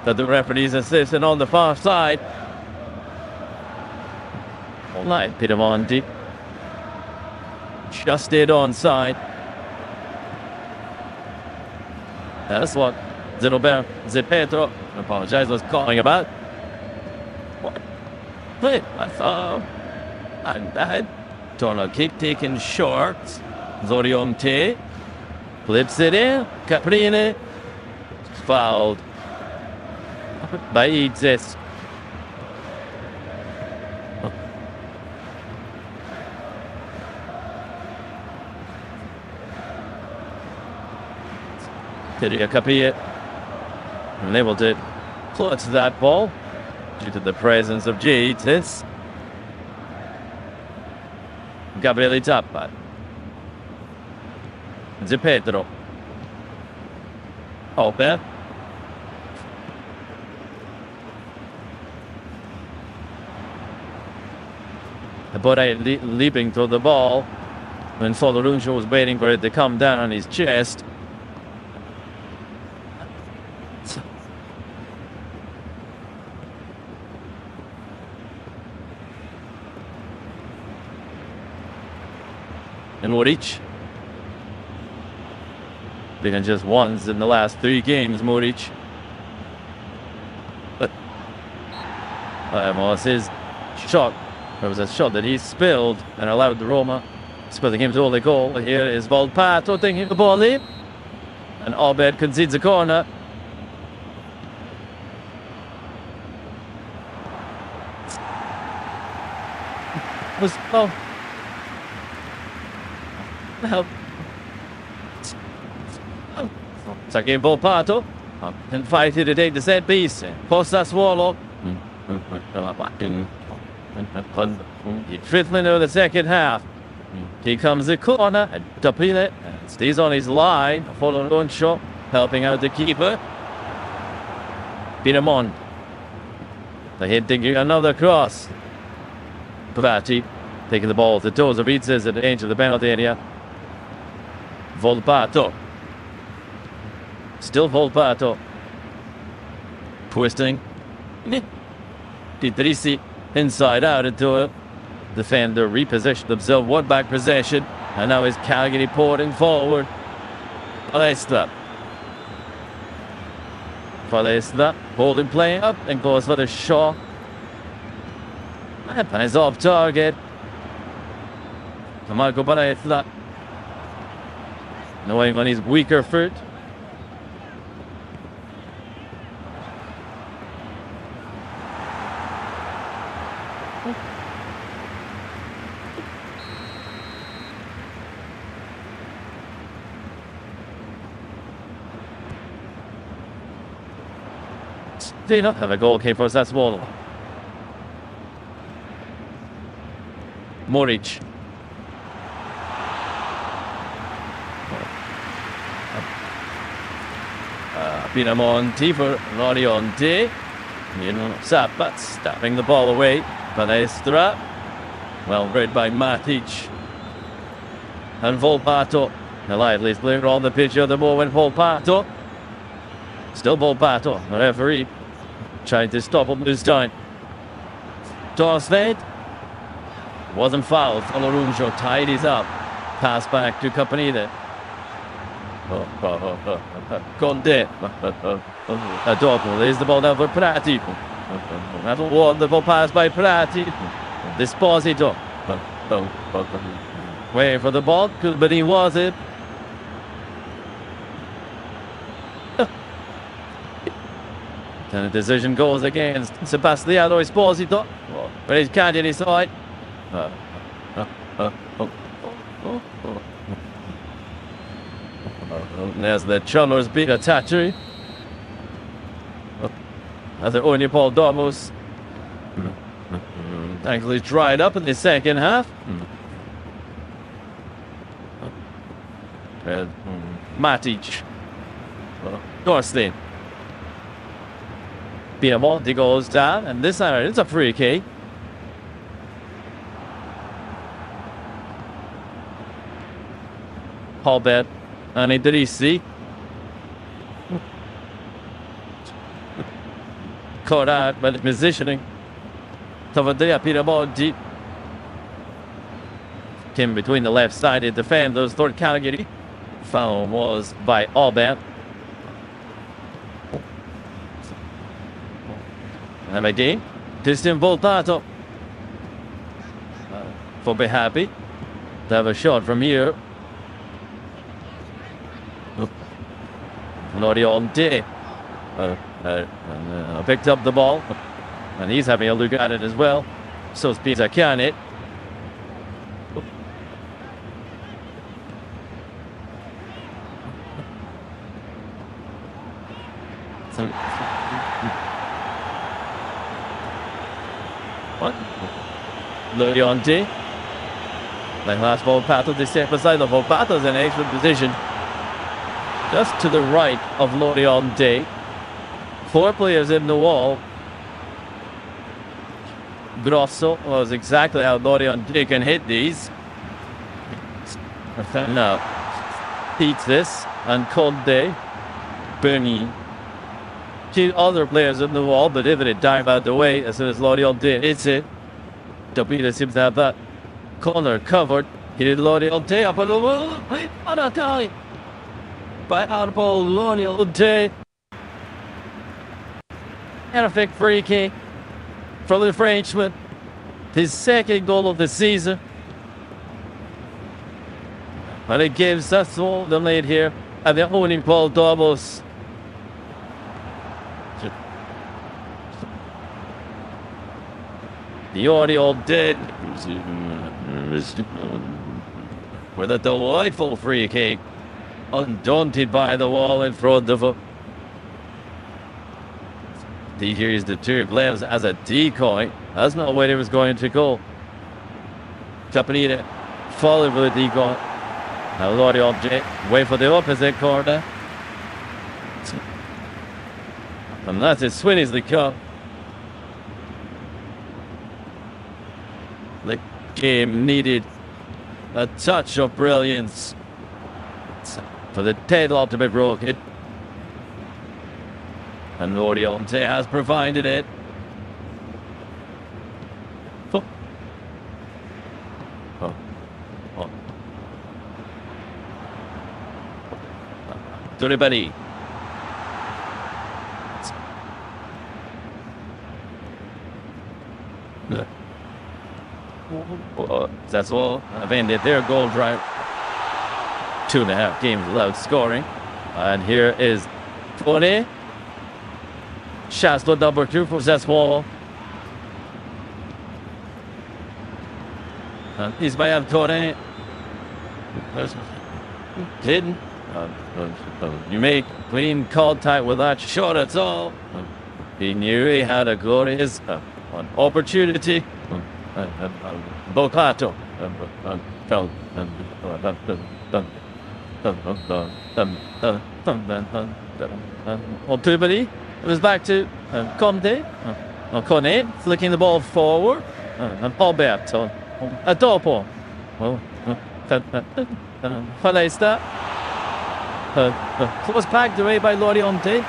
That the referees assisting on the far side. Online, Pinamonti. Just did onside. That's what Zepedro, I apologize, was calling about. Wait, I thought I'm bad. Torno kick taken short. Zorionte flips it in. Caprile fouled by Idris. Caprile unable to clutch that ball due to the presence of Idris. Gabriele Zappa. Zepedro. Open. Borelli leaping to the ball when Foloruncio was waiting for it to come down on his chest. And Muric. Being just once in the last 3 games, Muric. But was his shot. There was a shot that he spilled and allowed the Roma spilling him to only goal. Here is Volpato taking the ball in. And Obed concedes a corner. Second Volpato. And fighting to take the set piece. ForzaSassuolo. Fifth minute of the second half. Here comes the corner. And Caprile stays on his line. Foloruncio helping out the keeper. Pinamon. The head thinking another cross. Pavati taking the ball to toes of Idris at the edge of the penalty area. Volpato. Still Volpato. Twisting. Idrissi inside out into it. Defender repositioned himself, one back possession, and now is Cagliari pouring forward. Palestra, holding play up and goes for the shot. And is off target. Marco Palestra, knowing on his weaker foot. They not have a goal kick for Sassuolo. Moric. Pinamonti for Lorionte. Zappa stabbing the ball away. Palestra. Well read by Matic. And Volpato. The liveliest player on the pitch at the moment, Volpato. Still Volpato, the referee. Trying to stop him this time. Torsved. Wasn't fouled. Olorunjo tidies up. Pass back to Capanide. Conde. Adorno lays the ball down for Prati. That'll wonderful pass by Prati. Disposito. Waiting for the ball, but he was it. And the decision goes against Sebastiano Esposito. But he's Cagliari side. There's the Chunners beat a tattoo. As the only Paul Dormus. Thankfully dried up in the second half. Matic. Dorstein. Pinamonti goes down, and this time it's a free kick. Halbert and Idrissi. Caught out by the positioning. Tavadea Pinamonti. Came between the left-sided defenders toward Cagliari. Foul was by Halbert. And again, Christian Volpato. For be happy to have a shot from here. Lorionte picked up the ball, and he's having a look at it as well. So is Peter Canet. Lorionte. Like last Volpato, they step aside. The Volpato's in excellent position. Just to the right of Lorionte. 4 players in the wall. Grosso was exactly how Lorionte can hit these. Now, beats this. And Conde. Bernie. 2 other players in the wall, but if it dive out the way as soon as Lorionte hits it. Dabita seems to have that corner covered. He did Lorionte up on the wall. On a tie. By outball Lorionte. Perfect free kick from the Frenchman. His second goal of the season. And it gives Sassuolo the lead here at the opening Paul Dormus. The audio did with a delightful free kick, undaunted by the wall in front of him. He used the 2 players as a decoy. That's not where he was going to go. Capanita falling for the decoy. Now Lorionte wait for the opposite corner. And that's as swing as they come. The game needed a touch of brilliance for the deadlock to be broken. And Oriente has provided it. Oh. Oh. Oh. Toribari. Sassuolo have ended their goal drive. 2.5 games without scoring. And here is Tony. Shots number 2 for Sassuolo. And he's by Tony. Hidden. You make clean contact with that shot at all. He knew he had a glorious opportunity. Bocato. Tubali. It was back to Conte. Conte flicking the ball forward. And Alberto. Dopo. Palestra. Was packed away by Loriente.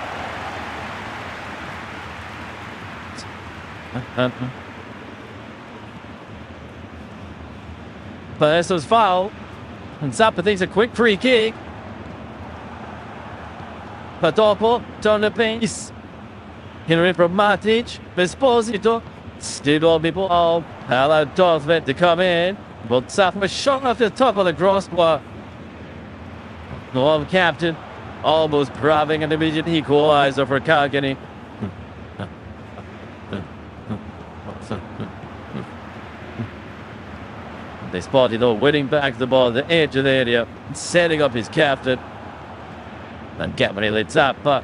Palestra's foul. And Zappa thinks a quick free kick. But dopo, turn the pace. Henry from Matic. Esposito. Still all people all allowed Dortmund to come in. But Zappa was shot off the top of the crossbar. The one captain almost grabbing an immediate equalizer for Cagliari. They spotted though, winning back the ball at the edge of the area, setting up his captain. And Gabriele Zappa.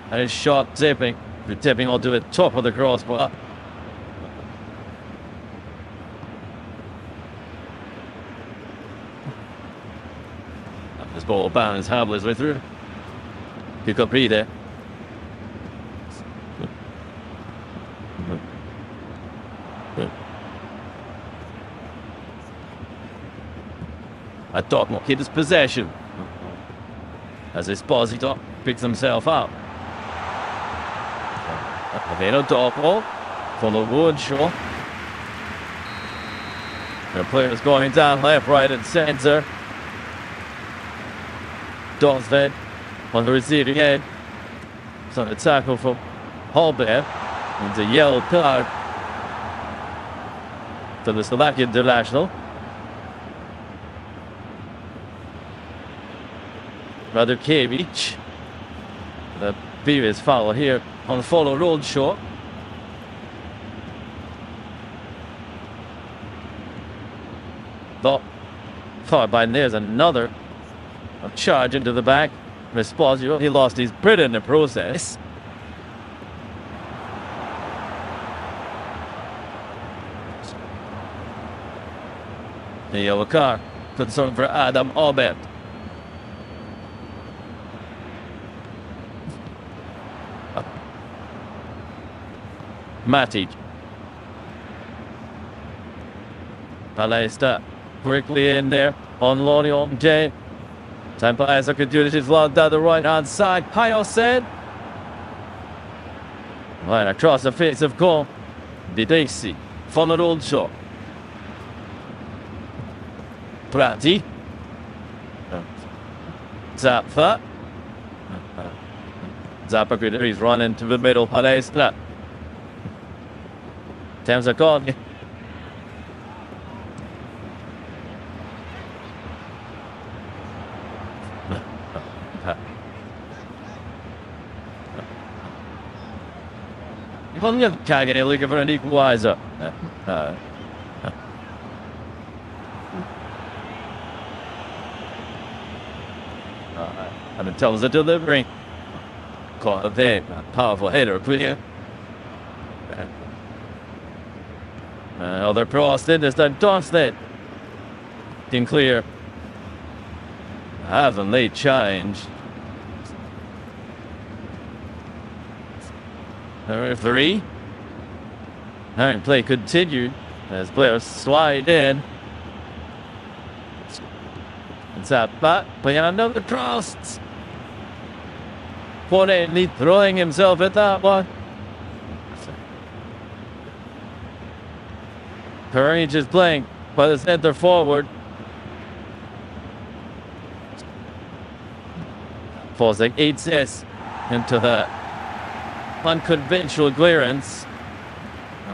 And his shot tipping onto the top of the crossbar. This ball bounces Hables way through. Pick up there. A Dortmund keeps possession as Esposito picks himself up. Aveno Dopo from the wood shore. The players going down left, right, and center. Dortmund on the receiving end. It's on the tackle from Holbein. It's a yellow card for the Slovakian international. Radukiewicz. The previous foul here on the follow road short. Followed by there's another charge into the back. Esposito, he lost his Brit in the process. The yellow card concerned for Adam Albert. Matic. Palestra quickly in there on Loriente. Time Palestra could do this. He's logged down the right hand side. Pio said. Right across the face of goal. Didesi. Followed old shot. Prati. Zappa. Zappa could he's run into the middle. Palestra. Time's are gone. Cagliari looking for an equalizer. And it tells the delivery. Caught a very powerful header, clear. They're crossed in this time. Dortmund in clear. Haven't they changed? Number 3. Alright, play continued as players slide in. It's out, but playing another cross. reportedly throwing himself at that one. Courage is playing by the center forward. Forza eats this into the unconventional clearance.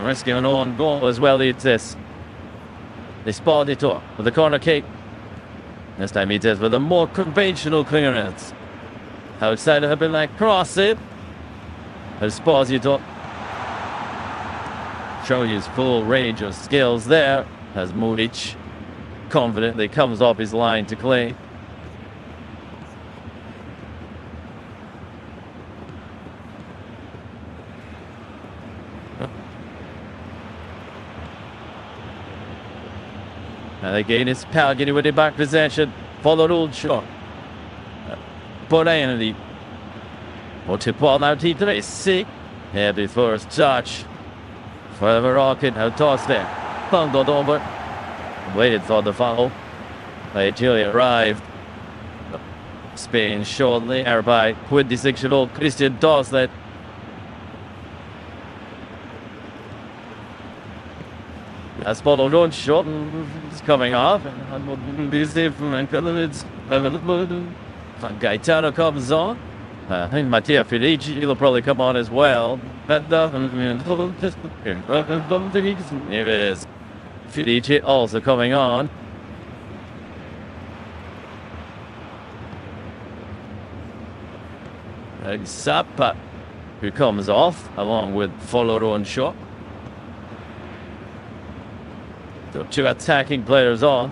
Risking an own goal as well. Eats this. They spot it up with the corner kick. This time he does with a more conventional clearance. Outside of him like cross it. Esposito. Show his full range of skills there as Muric confidently comes off his line to Clay. And again it's Cagliari with the back possession. Followed old shot. Borelli. Multi ball now T3. Heavy first touch. For the rocket, now toss there. Bundled over. Waited for the foul. Italy arrived. Spain shortly, by 26-year-old Christian Dorslet. As followed on shot is coming off. And busy from Gaetano comes on. I think Mattia Felici will probably come on as well. Here it is. Felici also coming on. Zappa, who comes off along with followed on shot. So two attacking players on,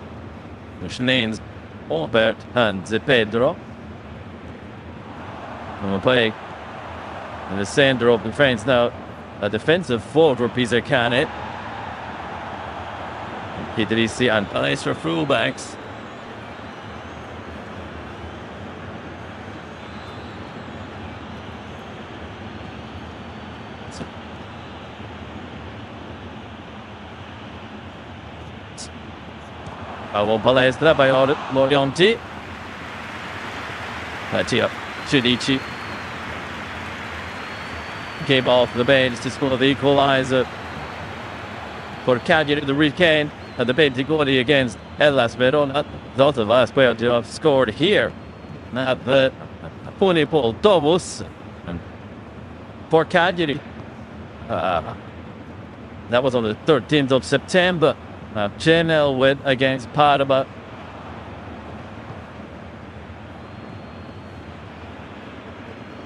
which names Albert and Pedro. And we're playing in the center of the France now. A defensive forward for Pisacane. Idrissi and Palais for fullbacks. Paolo Palestra by Lorienti. Mattia Cidici. Came off the bench to score the equaliser for Cagliari the weekend at the Bentigoni against Hellas Verona. Not the last player to have scored here. Now the Punipol Dobus for Cagliari. That was on the 13th of September. Chenel went against Padova.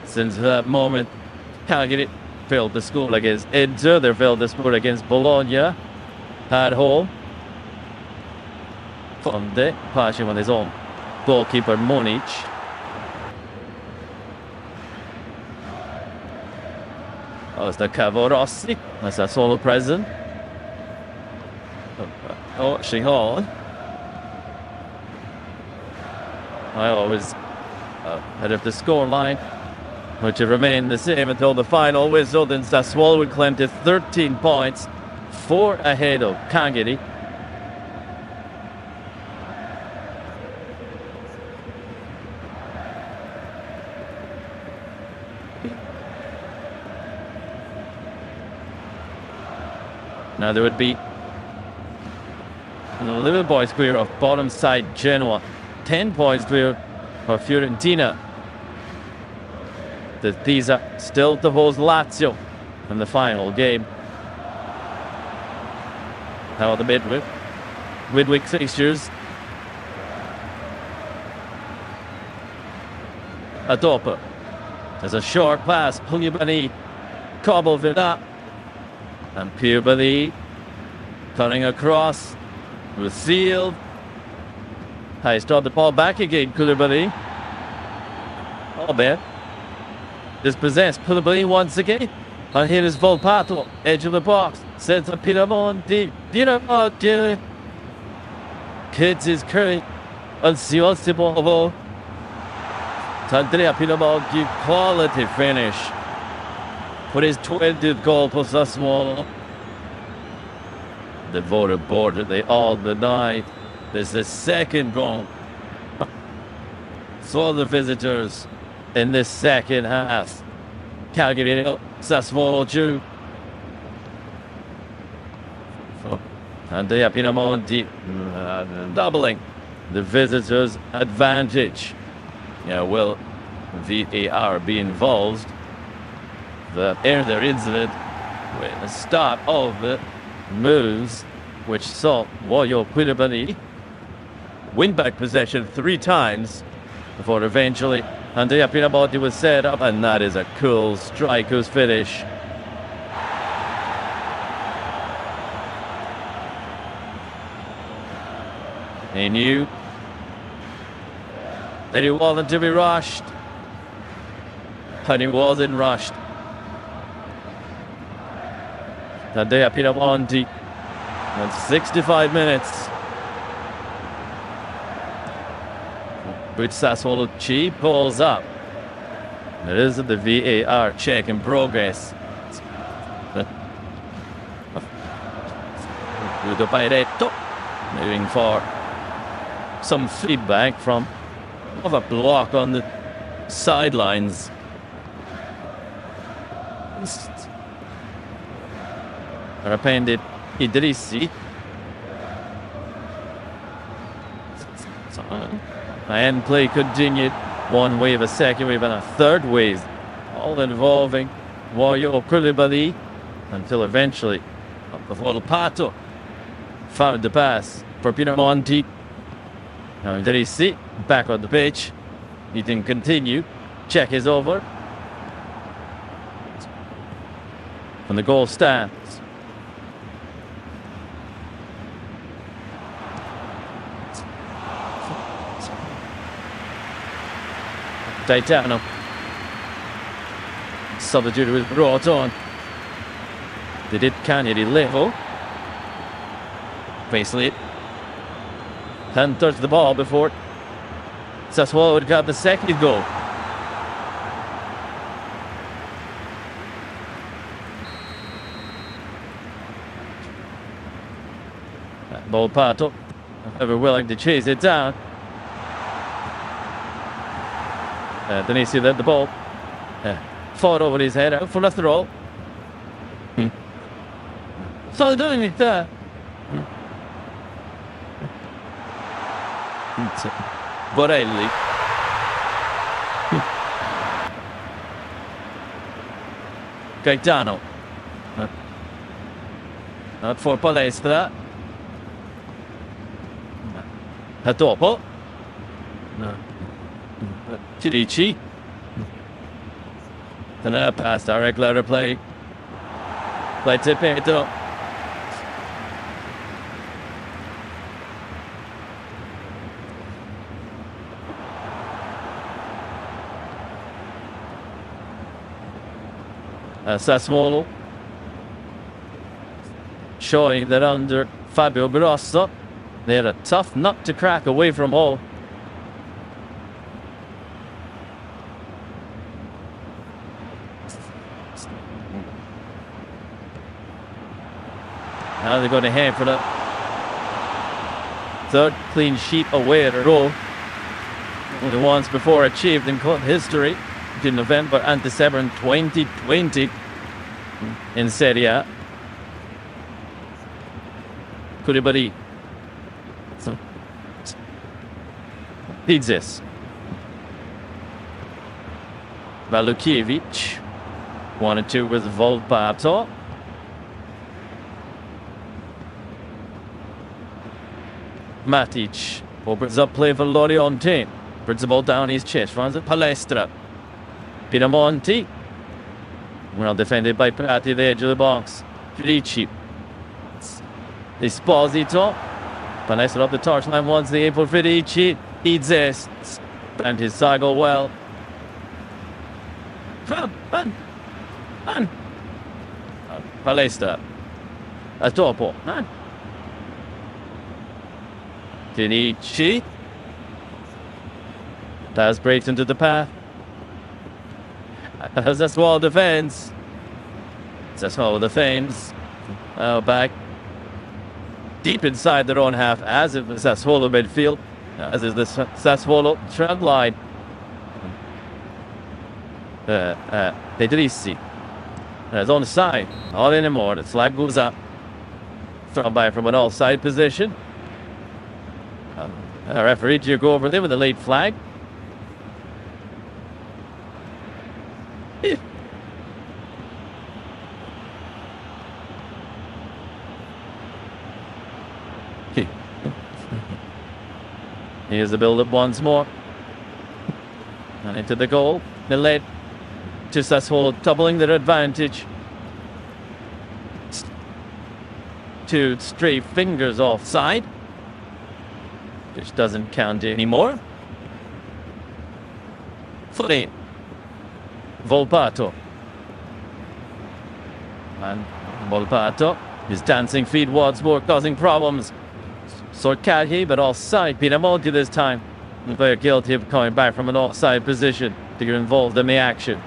Since that moment, Cagliari failed to score against Inter. They failed to score against Bologna at home. Conde passing on his own goalkeeper Monic. Oh, it's the Cavorossi. That's a solo present. Oh, Shingon. I always head of the score line, which will remain the same until the final whistle. Then Sassuolo would climb to 13 points, 4 ahead of Cagliari. Now there would be 11 points clear of bottom side Genoa, 10 points clear of Fiorentina. The Pisa still to host Lazio in the final game. Now the midweek fixtures. Adopa. There's a short pass. Pugliani cobbled it up. And Pugliani cutting across. Received. I start the ball back again. Pugliani. Oh, man. Dispossessed. Pugliani once again. And here is Volpato. Edge of the box. Sends a Pinamonti. Pinamonti. Kids his current. Ansioso. Andrea Pinamonti. Quality finish. For his 20th goal for Sassuolo. The voter board, they all denied. There's the second goal. So the visitors in this second half. CagliariVsSassuolo and they have Pinamonti doubling the visitors' advantage. Will VAR be involved? There incident with the start of the moves which saw Woyo Koulibaly win back possession 3 times before eventually Andrea Pinamonti was set up, and that is a cool striker's finish. He knew that he wasn't to be rushed, and he wasn't rushed. Andrea Pinamonti at 65 minutes. Which Sassuolo pulls up. It is the VAR check in progress. Moving for some feedback from a block on the sidelines. Appended Idrissi. And play continued. One wave, a second wave, and a third wave, all involving Woyo Koulibaly, until eventually Pato found the pass for Pinamonti. Now Idrissi back on the pitch. He can continue. Check is over. And the goal stands. Gaetano. Substitute was brought on. They did Cagliari level. Basically, and touched the ball before Sassuolo would grab the second goal. Ball Pato, ever willing to chase it down. Then you see that the ball fought over his head out for the throw. So doing it there. Borelli. Gaetano. Not for Palestra. A dopo. Chirici. And a pass, direct letter play. Play to Pedro. Sassuolo showing that under Fabio Grosso they had a tough nut to crack away from home. Now they're going to head for the third clean sheet away at a row. The once before achieved in club history in November and December 2020 in Serie A. Koulibaly. Pizzis. Valukiewicz. 1-2 with Volpato. Matic opens up play for Lorient. Brings the ball down his chest. Runs at Palestra. Pinamonti. Well defended by Prati at the edge of the box. Felici. Esposito. Palestra up the touchline once the aim for Felici. Idzes. And his cycle well. Palestra. A dopo. Felici. Does breaks into the path. Sassuolo defends. Sassuolo defends. Back deep inside their own half, as is the Sassuolo midfield, as is the Sassuolo trend line. Pedrissi. It's on the side. Not anymore. The flag goes up. Thrown by from an offside position. The referee to go over there with a late flag. Here's the build-up once more. And into the goal. The lead to Sassuolo, doubling their advantage. 2 stray fingers offside, which doesn't count anymore. Footy. Volpato. And Volpato, his dancing feet once more causing problems. Sorcagli, but offside. Pinamonti this time. They're guilty of coming back from an offside position to get involved in the action.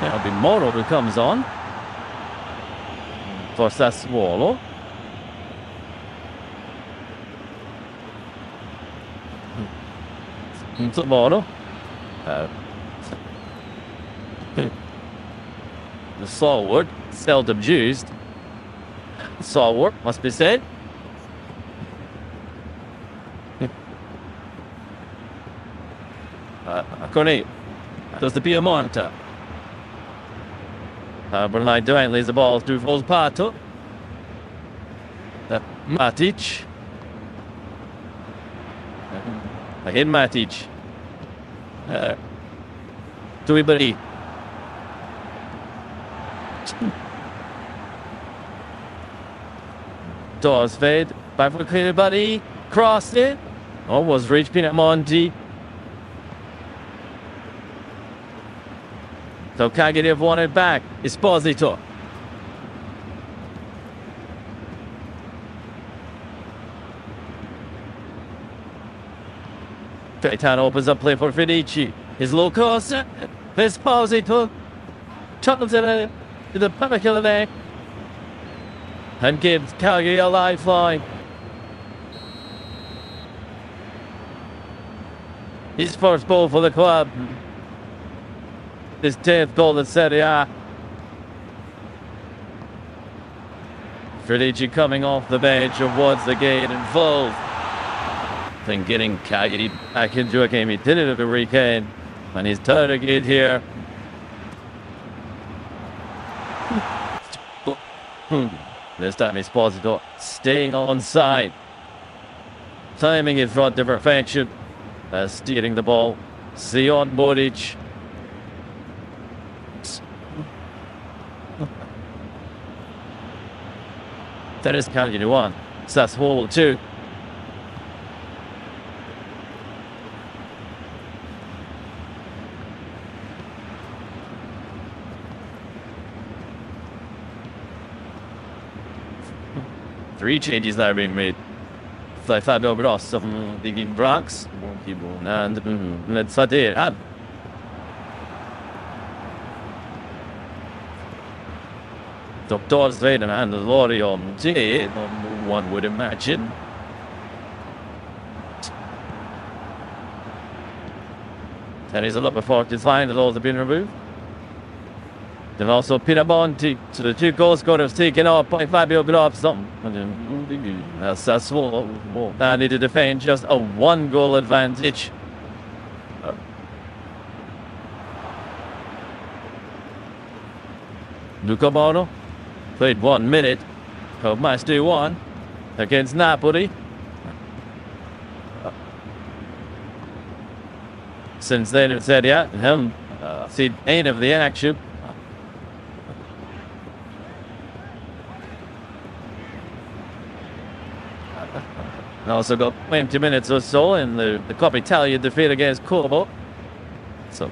There'll be Moro who comes on for Sassuolo. Moro. The stalwart, seldom used. Stalwart, must be said. Cornet does the Piemonte. Bernard Durant lays the ball through Volpato. Matic. Again Matic. To Ibari. Doors fade. Back for Ibari. Crossed it. Almost reached Pinamonti. So Cagliari have won it back. Esposito. Gaetano opens up play for Felici. His low cross. Esposito. Chuckles it to the Panakill there. And gives Cagliari a lifeline. His first goal for the club. His 10th goal in Serie A. Felici coming off the bench and once again involved in getting Cagliari back into a game he didn't have a weekend. And he's turn again here. This time Esposito staying onside. Timing in front of perfection. Steering the ball. Sion Boric. That is Cagliari 1. Sassuolo 2. Three changes that are being made. Fabio Grosso from the Bronx. And let's start it. Dr. Sveden and Lorion J, one would imagine. And he's a lot before his line that all have been removed. Then also Pinamonti, so the 2 goal scorers taken off by Fabio Grosso. Sassuolo now need to defend just a 1-goal advantage. Luca Moro played 1 minute of MatchDay 1 against Napoli. Since then, it's SerieA and seen 8 of the action. And also got 20 minutes or so in the Coppa Italia defeat against Como. So,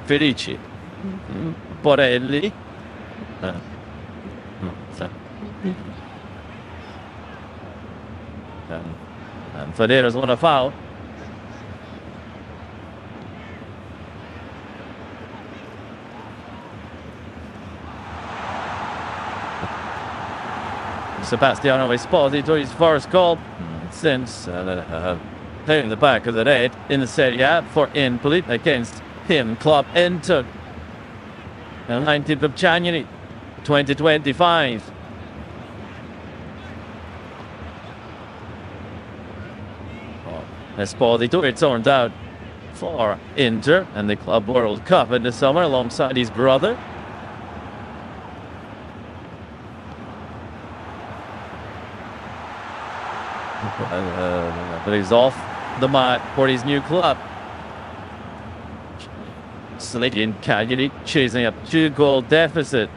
Felici, Borelli, and Federer's won a foul. Sebastiano Esposito, his first goal since playing the back of the net in the Serie A for Empoli against him club Inter. The 19th of January 2025. Esposito returned out for Inter and the Club World Cup in the summer alongside his brother. But he's off the mat for his new club. Slating Cagliari, chasing a 2-goal deficit.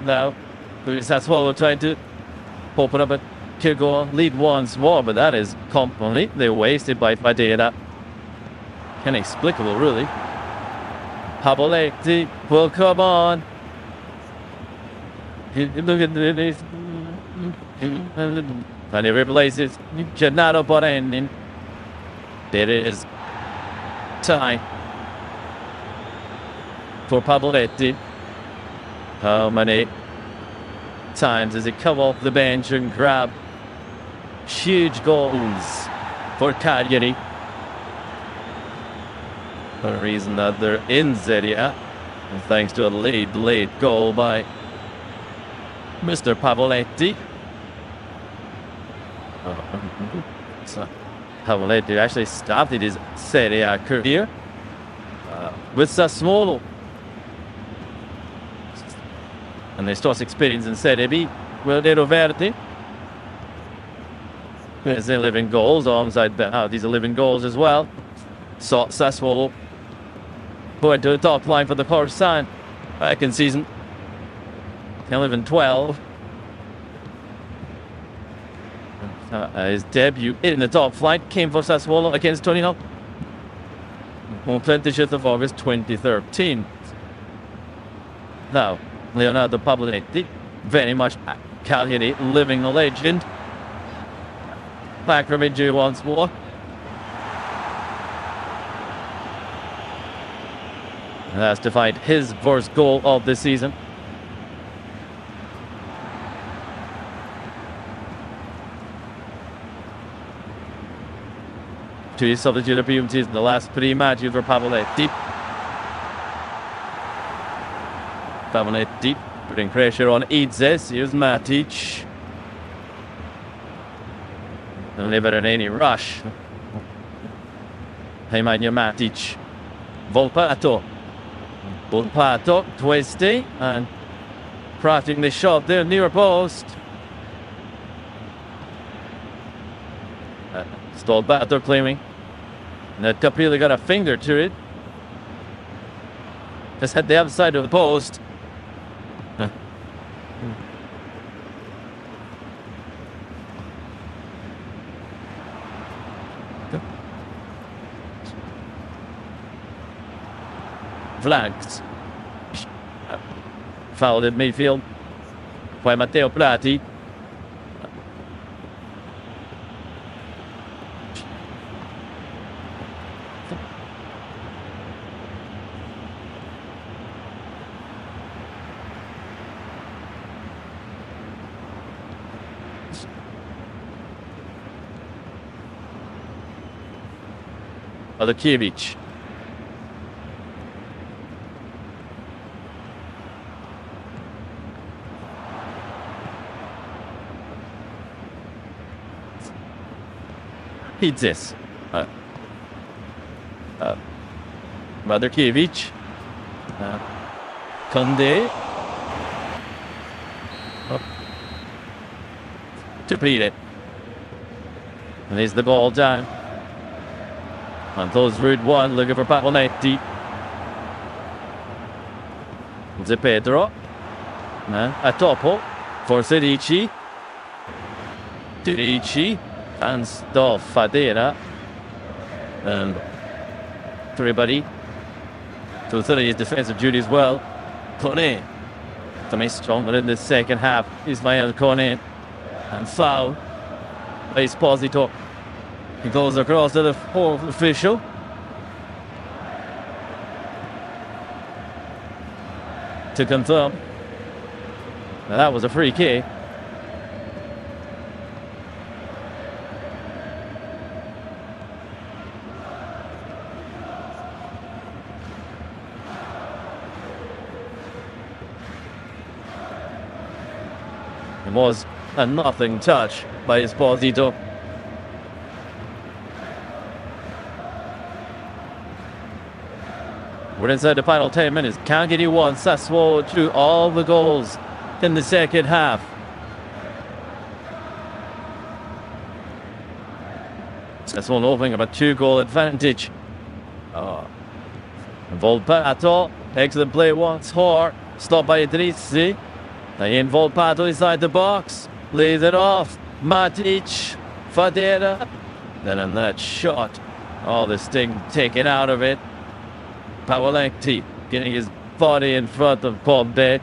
Now, Sassuolo trying to open up a 2-goal lead once more, but that is completely wasted by Fadera. Inexplicable, really. Pavoletti will come on. Look at this. And he replaces Gennaro Borenin. There is time for Pavoletti. How many times does he come off the bench and grab huge goals for Cagliari? For a reason that they're in Serie A, and thanks to a late goal by Mr. Pavoletti. So Pavoletti actually started his Serie A career with Sassuolo, and they start experience in Serie B with Neroverdi. There's 11 goals alongside these 11 goals as well. So Sassuolo going to the top line for the Corsan back in season 11-12. His debut in the top flight came for Sassuolo against Torino on 25th of August 2013. Now, Leonardo Pavoletti, very much Cagliari, living the legend. Back from injury once more. And that's to find his first goal of the season. Two substitute appearances in the last 3 matches for Pavoletti. Pavoletti putting pressure on Idzes. Here's Matic. Never in any rush. Nemanja Matic. Volpato, twisting and crafting the shot there near post. Stolbato claiming that Capelli got a finger to it. Just hit the outside of the post. Flanked. Fouled in midfield by Matteo Prati. Adakiewicz. Idzes. Adakiewicz. Conde. To beat it. And there's the ball down. And those route one looking for Pavoletti. Zé Pedro. A topo for Serici. Serici. And Dolph Fadera. And everybody to his defensive duty as well. Kone. To make stronger in the second half. Ismael Kone. And foul by Esposito. He goes across to the fourth official. To confirm Now, that was a free kick. It was a nothing touch by Esposito. We're inside the final 10 minutes. Cagliari 1, Sassuolo 2, all the goals in the second half. Sassuolo opening up a 2-goal advantage. Volpato excellent play once more. Stopped by Idrissi. In Volpato inside the box. Lays it off. Matic. Fadera. Then in that shot. Oh, the sting taken out of it. Pavoletti getting his body in front of Pombe.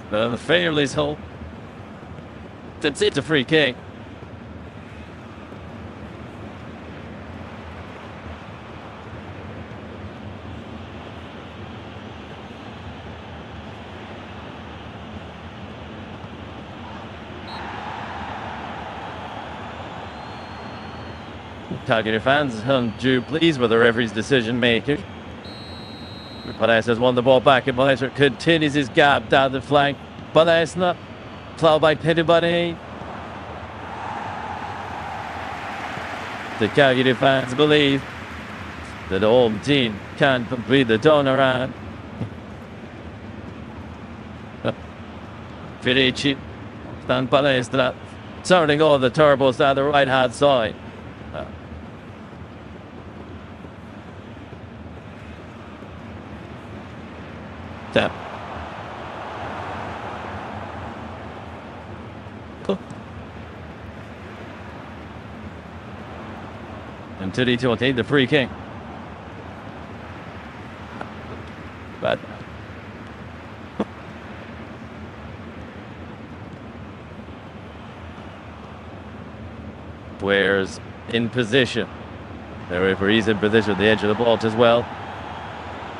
The Fairley's hole. It's a free kick. Cagliari fans aren't too pleased with the referee's decision making. Perez has won the ball back, and Perez continues his gap down the flank. Balesna, fouled by Pedibani. The Cagliari fans believe that the home team can complete the turnaround. Felici, Stan Palestra, sounding all the turbos down the right hand side. Tap. And Teddy to take the free kick. But Ware's in position. The referee's in position at the edge of the ball as well.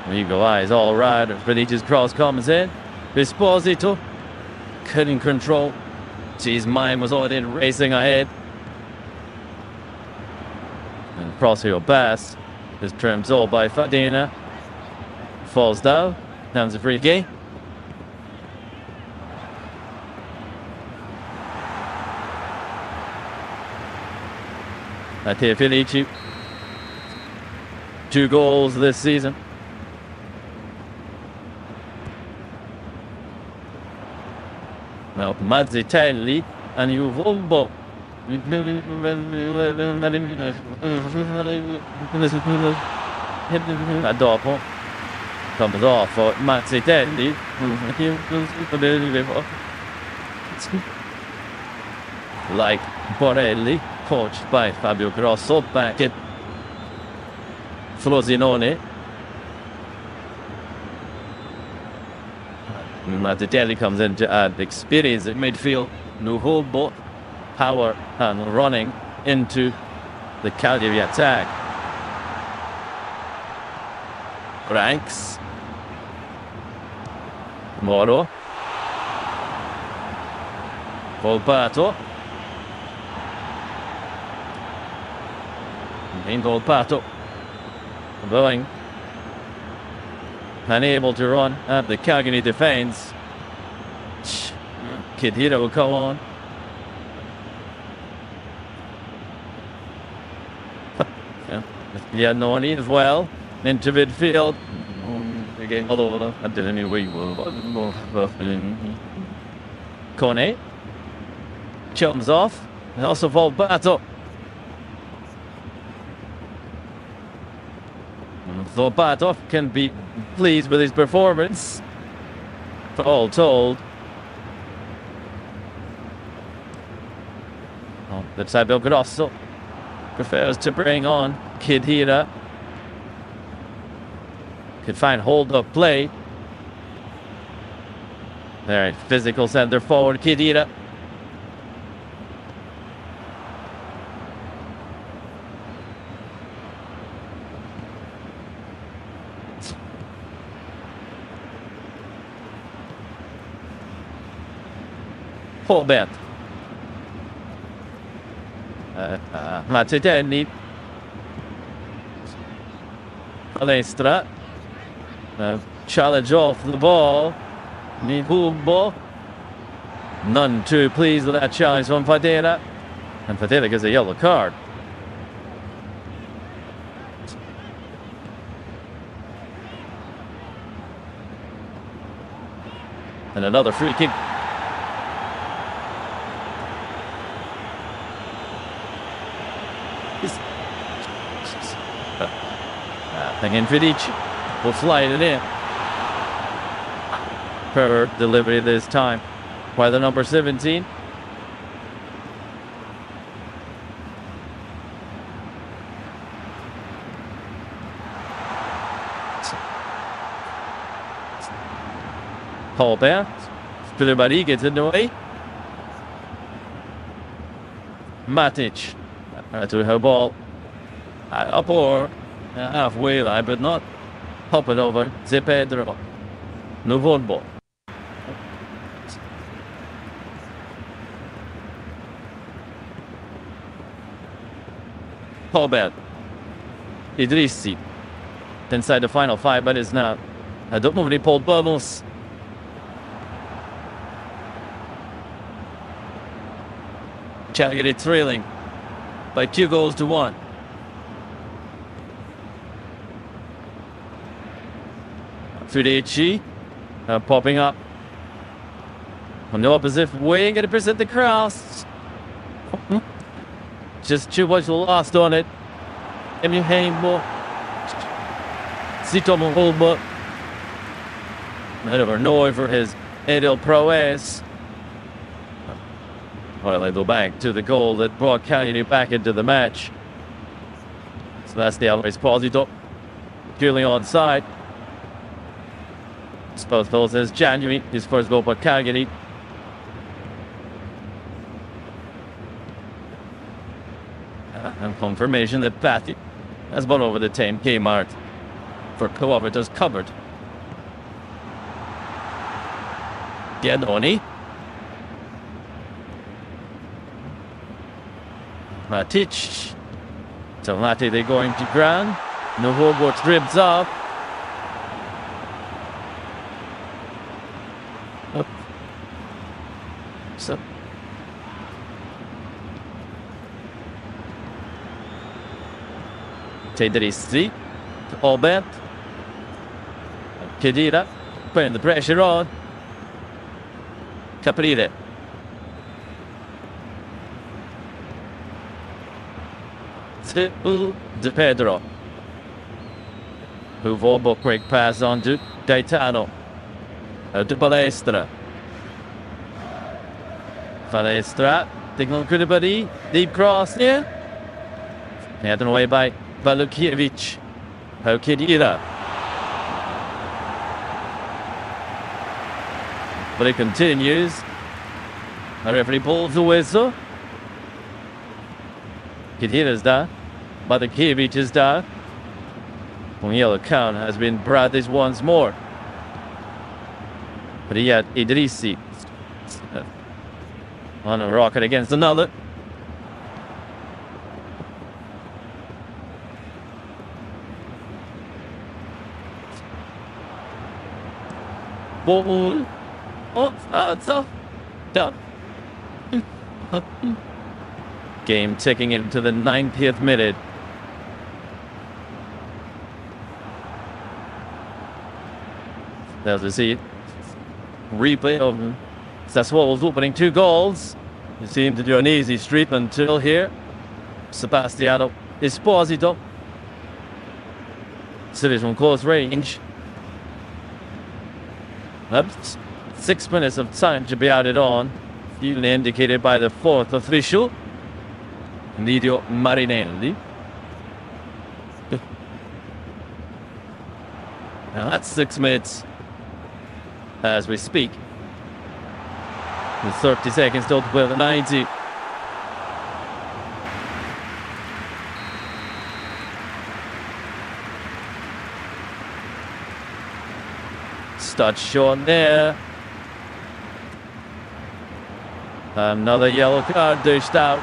Eagle eyes all right. Benitez's cross comes in. Esposito couldn't control. His mind was already racing ahead. And Prosio Bass is trimmed all by Fadina. Falls down. Now it's a free kick. Matteo Felici. 2 goals this season. Now Mazzitelli and Uvombo. Dopo comes off for Mazzitelli. Like Borelli, coached by Fabio Grosso, back at Frosinone. Mazzitelli comes in to add experience in midfield. Nuhobo, power and running into the Cagliari attack. Ranks. Moro. Volpato. In Volpato. Going. Unable to run at the Cagliari defense. Khedira will come on. Yeah, Noni as well. Into midfield. Again, although I didn't know where you were. Kone. Chums off. And also Volpato. Volpato can be pleased with his performance, all told. That's Fabio Grosso prefers to bring on Khedira. Could find hold of play. Very physical center forward, Khedira. Påbärt. MatchDay. Palestra. Challenge off the ball. Neroverdi. None too pleased with that challenge from Fadera. And Fadera gets a yellow card. And another free kick. Again, Vidic will slide it in. Per delivery this time by the number 17. Påbärt. Spiller gets in the way. Matic. To her ball. Up or halfway line, but not hop it over. Pedro. Neroverdi. Påbärt. Idrissi. Inside the final 5 minutes now. I don't know if he pulled bubbles. Cagliari trailing by 2-1. Fidici popping up on the opposite wing, going to present the cross. Just too much lost on it. Emil Heimbo. Zitomo Holba. Never know for his Edel Proes. Well, they go back to the goal that brought Cagliari back into the match. So that's the Alvarez Posito. Purely onside. Spurs says January, his first goal for Cagliari. And confirmation that Batty has gone over the 10K mark for Cooperator's covered. Giannoni. Matic. Tomati, they're going to ground. Neroverdi dribbles up. So. Tedrissi. Påbärt. Khedira. Putting the pressure on. Caprile. De Pedro. Neroverdi, quick pass on to Gaetano. To Palestra. Palestra. Dignal Koulibaly. Deep cross here. Headed away by Balukiewicz. Khedira. But it continues. The referee pulls the whistle. Khedira's there. Balukiewicz is there. One yellow card has been brought this once more. But he had Idrissi on a rocket against another. Ball. Oh, it's off. Done. Game ticking into the 90th minute. There's a see replay of Sassuolo's opening 2 goals. They seem to do an easy street until here. Sebastiano Esposito. City's from close range. That's 6 minutes of time to be added on. Usually indicated by the 4th official, Lidio Marinelli. Now that's 6 minutes as we speak. With 30 seconds still to play the 90. Stud shot there. Another yellow card dished out.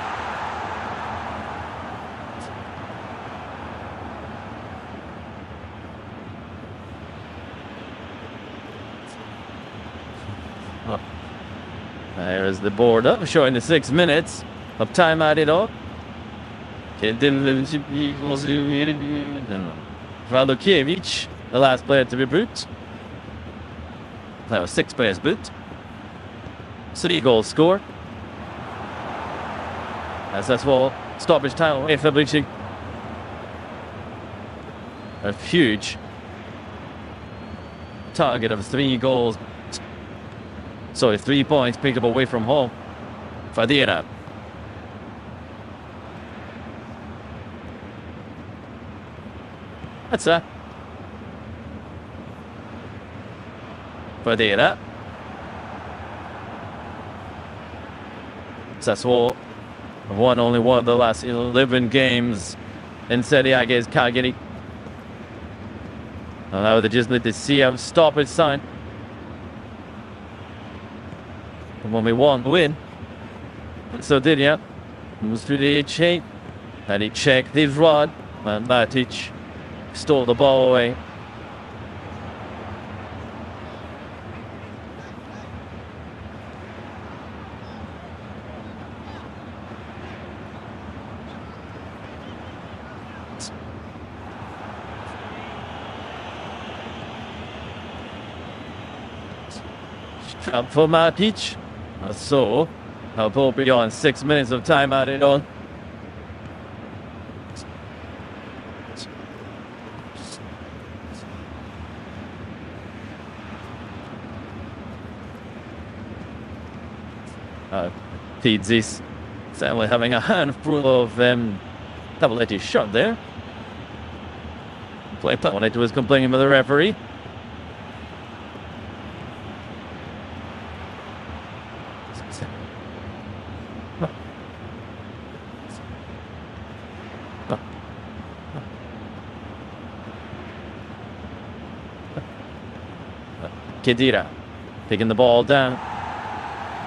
There is the board up, showing the 6 minutes of time added on. Radokiewicz, the last player to be booked. That was 6 players booked. 3 goals scored. As Sassuolo stoppage time away from reaching a huge target of 3 goals. So 3 points picked up away from home for the Arab. That's that. For the Arab. Sassuolo have won only one of the last 11 games in SerieA against Cagliari. Now they just need to see him stoppage sign. And when we won, win. So did ya. Moves through the chain. And he checked his rod. And Matic stole the ball away. Up for Matic. So, I'll pull beyond 6 minutes of time added on. Pizzi's certainly having a handful of double-edged shot there. Play Paneto was complaining with the referee. Khedira taking the ball down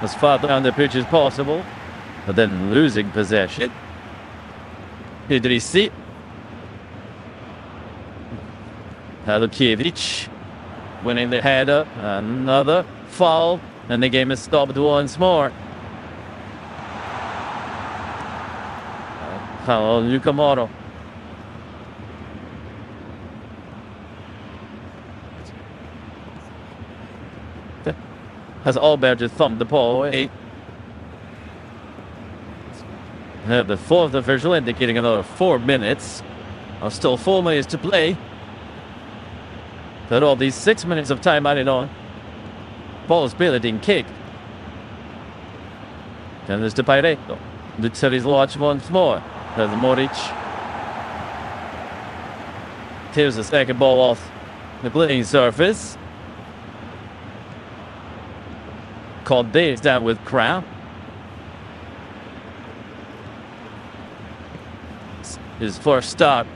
as far down the pitch as possible, but then losing possession. Idrissi. Radokiewicz winning the header. Another foul, and the game is stopped once more. Foul on Luca Moro. Has Albert just thumped the ball away. The fourth official indicating another 4 minutes. Still 4 minutes to play. But all these 6 minutes of time added on. Ball is barely being kicked. And there's the Pareto. Lutzeri's watch once more. There's Moric. Here's the second ball off the playing surface. Called Days down with Crown. His first start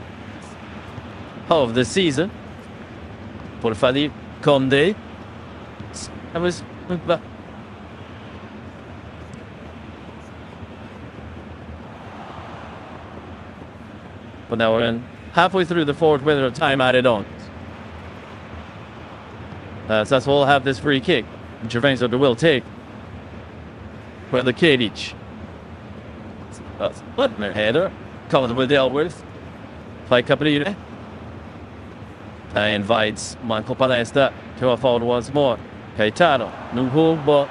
of the season. Por Fadi Conde. That was. But now we're in halfway through the fourth minute of time added on. Sassuolo have this free kick. Gervais will take for the Kadic. That's their header. Comes with Elworth. Play Caprile. Invites Michael Palestra to a foul once more. Caetano. Nuhumbo.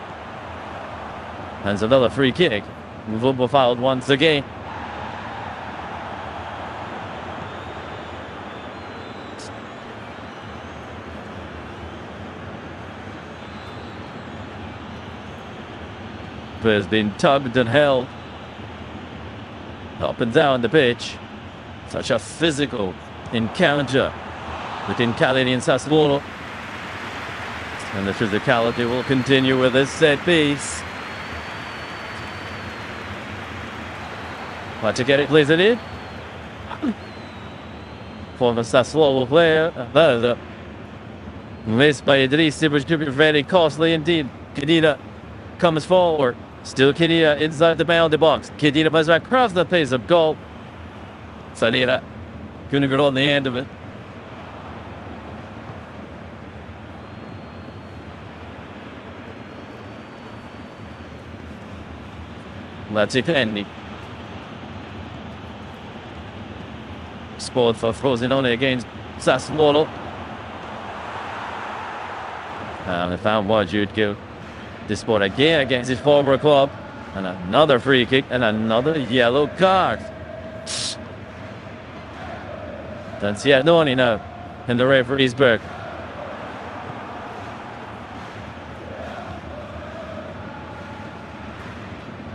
Hands another free kick. Nuhumbo fouled once again. Has been tugged and held up and down the pitch. Such a physical encounter between Cagliari and Sassuolo. And the physicality will continue with this set piece. Want to get it, plays it in. Former Sassuolo player. That is a miss by Idrissi, which could be very costly indeed. Khedira comes forward. Still Khedira inside the penalty box. Khedira plays back across the face of goal. Sadira couldn't get on the end of it. That's it, Andy. Scored for Frosinone against Sassuolo. And they found Wajud this sport again against his former club. And another free kick and another yellow card. That's Yadoni now in the referee's book.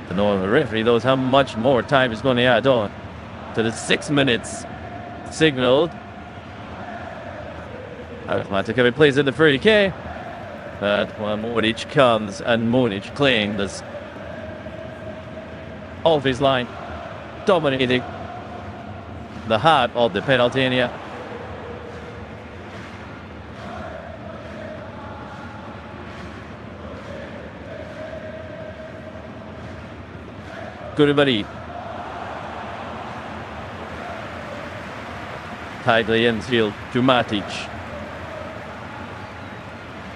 The normal referee knows how much more time is going to add on to the 6 minutes signaled. Automatically plays in the free kick. But when Moric comes and Moric clean this off his line, dominating the heart of the penalty area. Guribari. Tightly infield to Matic.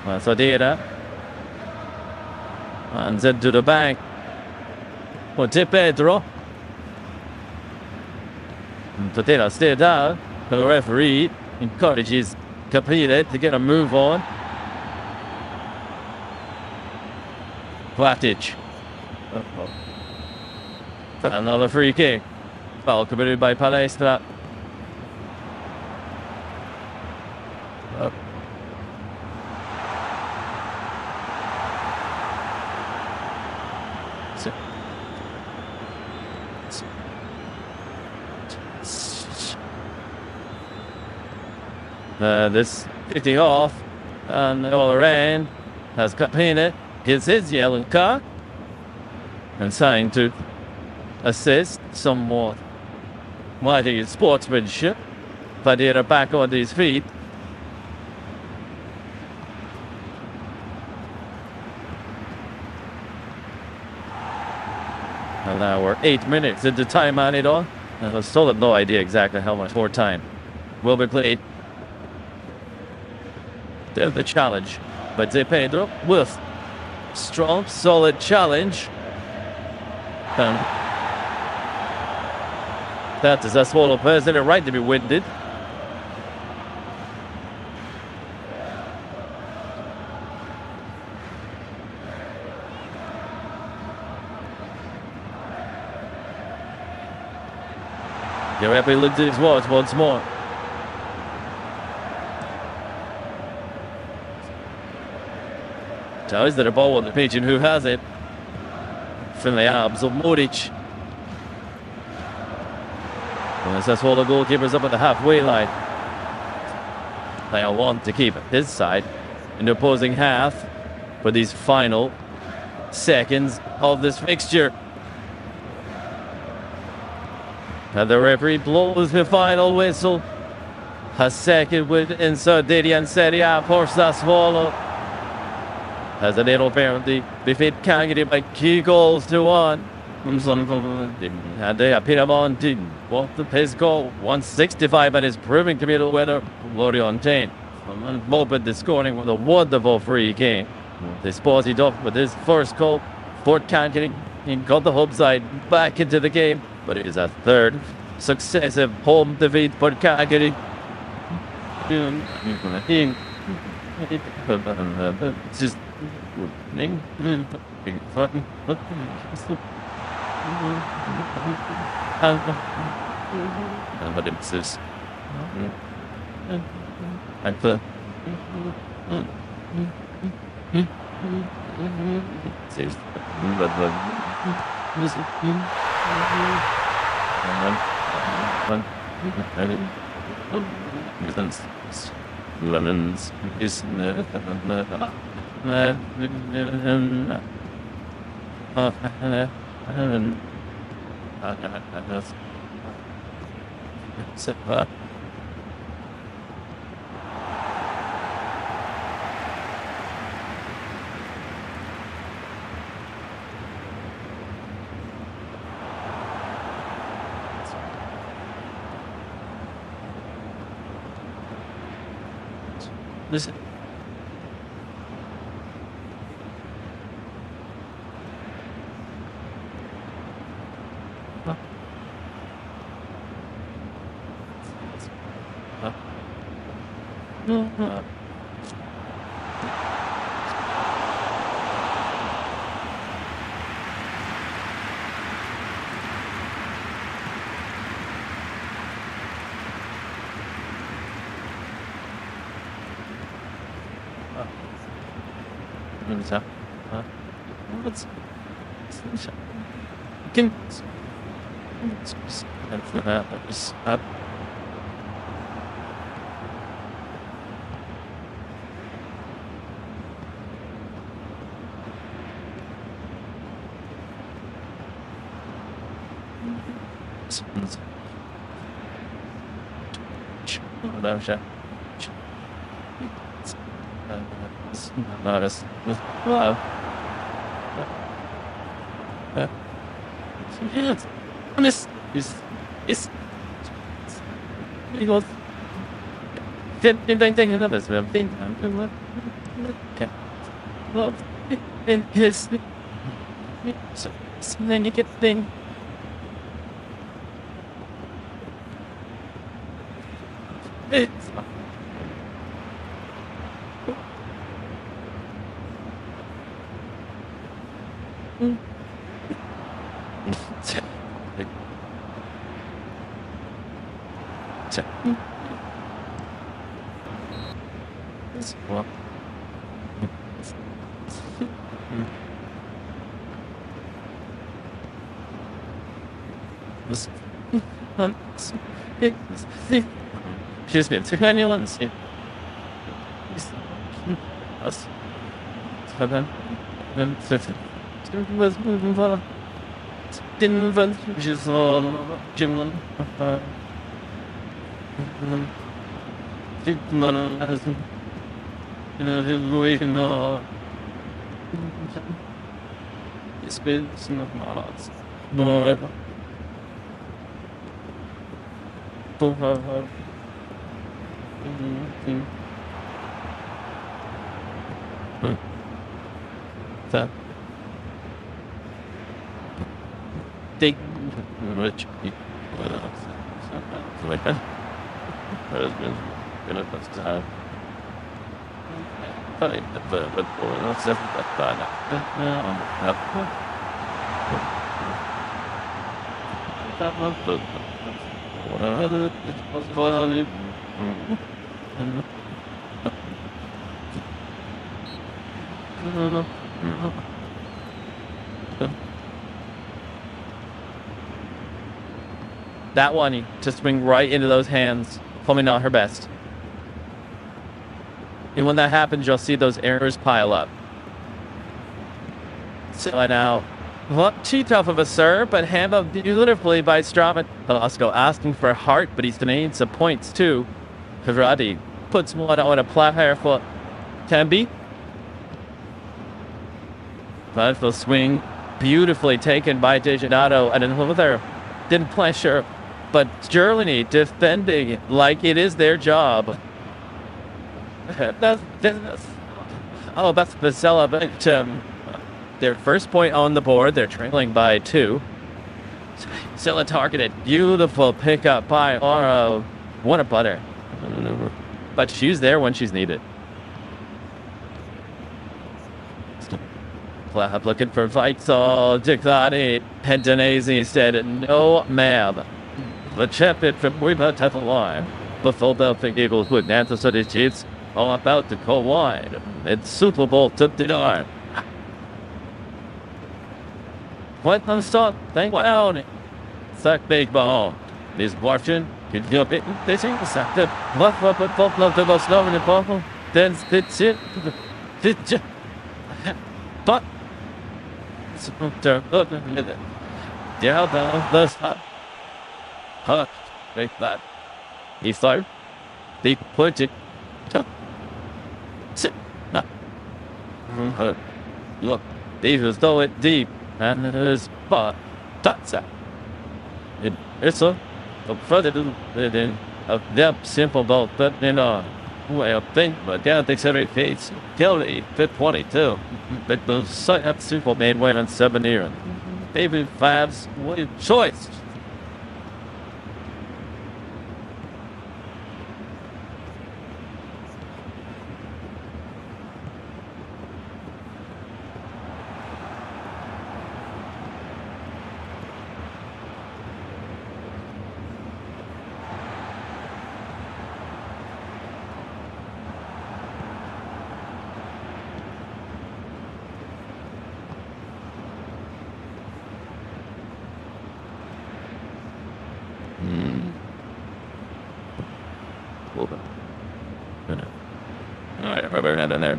Sadira. And then to the back. For Di Pedro. Totela stayed down. The referee encourages Caprile to get a move on. Vlatic. Another free kick. Foul committed by Palestra. This hitting off, and all around has Capine. Here's his yellow card, and trying to assist somewhat. Mighty sportsmanship. Padilla back on his feet. And now we're 8 minutes into time on it all. And I still have no idea exactly how much more time will be played. There's the challenge by Di Pedro with strong, solid challenge. And that is Sassuolo players that are right to be winded. Garibaldi looked at his watch once more. Now is there a ball on the pitch, and who has it? From the arms of Moric. And the Sassuolo goalkeeper's up at the halfway line. They all want to keep his side in the opposing half for these final seconds of this fixture. And the referee blows the final whistle. A second win in SardegnaArena for Sassuolo. As the Neroverdi defeat Cagliari by 2-1. And they appear on team. What the pace goal 165 and is proving to be the winner. Lorient opened the scoring with a wonderful free kick. They spotted off with his first goal for Cagliari. He got the home side back into the game, but it is a third successive home defeat for Cagliari. Just but it's this. Lemons is Listen. Then you get thing. It's Excuse me, to anyone see us. Then was moving for didn't run just all Jim it's been some of my hearts. No, that dig rich like that has been a best time. But that's that one, just swing right into those hands. Probably not her best. And when that happens, you'll see those errors pile up. So now, not too tough of a serve, but handled beautifully by Strava. Velasco asking for a heart, but he's denying some points too. Karate puts one on a platter for Tembi. But the swing beautifully taken by Degenato, and another didn't pressure, but Germany defending like it is their job. That's Vizela, but their first point on the board, they're trailing by 2. Vizela targeted, beautiful pickup by Oro. What a butter. But she's there when she's needed. Club looking for Veizel, Diclani, Pendanese said, no ma'am. The champion from Weaver to the line. The Philadelphia Eagles with Nancy Chiefs are about to go wide. It's suitable to deny. What the start? Thank God. Sack big ball. This watching. Could you be this thing? Sack the left up at both love to go slow in the ball. Then spits it. But yeah, that's hot. Like that. He fired. They put it. Sit. Look, they just throw it deep. And it is but that's it. It's a further than a depth simple ball, but Well, think, but yeah, they said it face. Kelly, fit 22. But the Super made win on 7 years. David Fab's what choice. Alright, rubber net in there.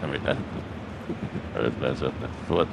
Everything. That's what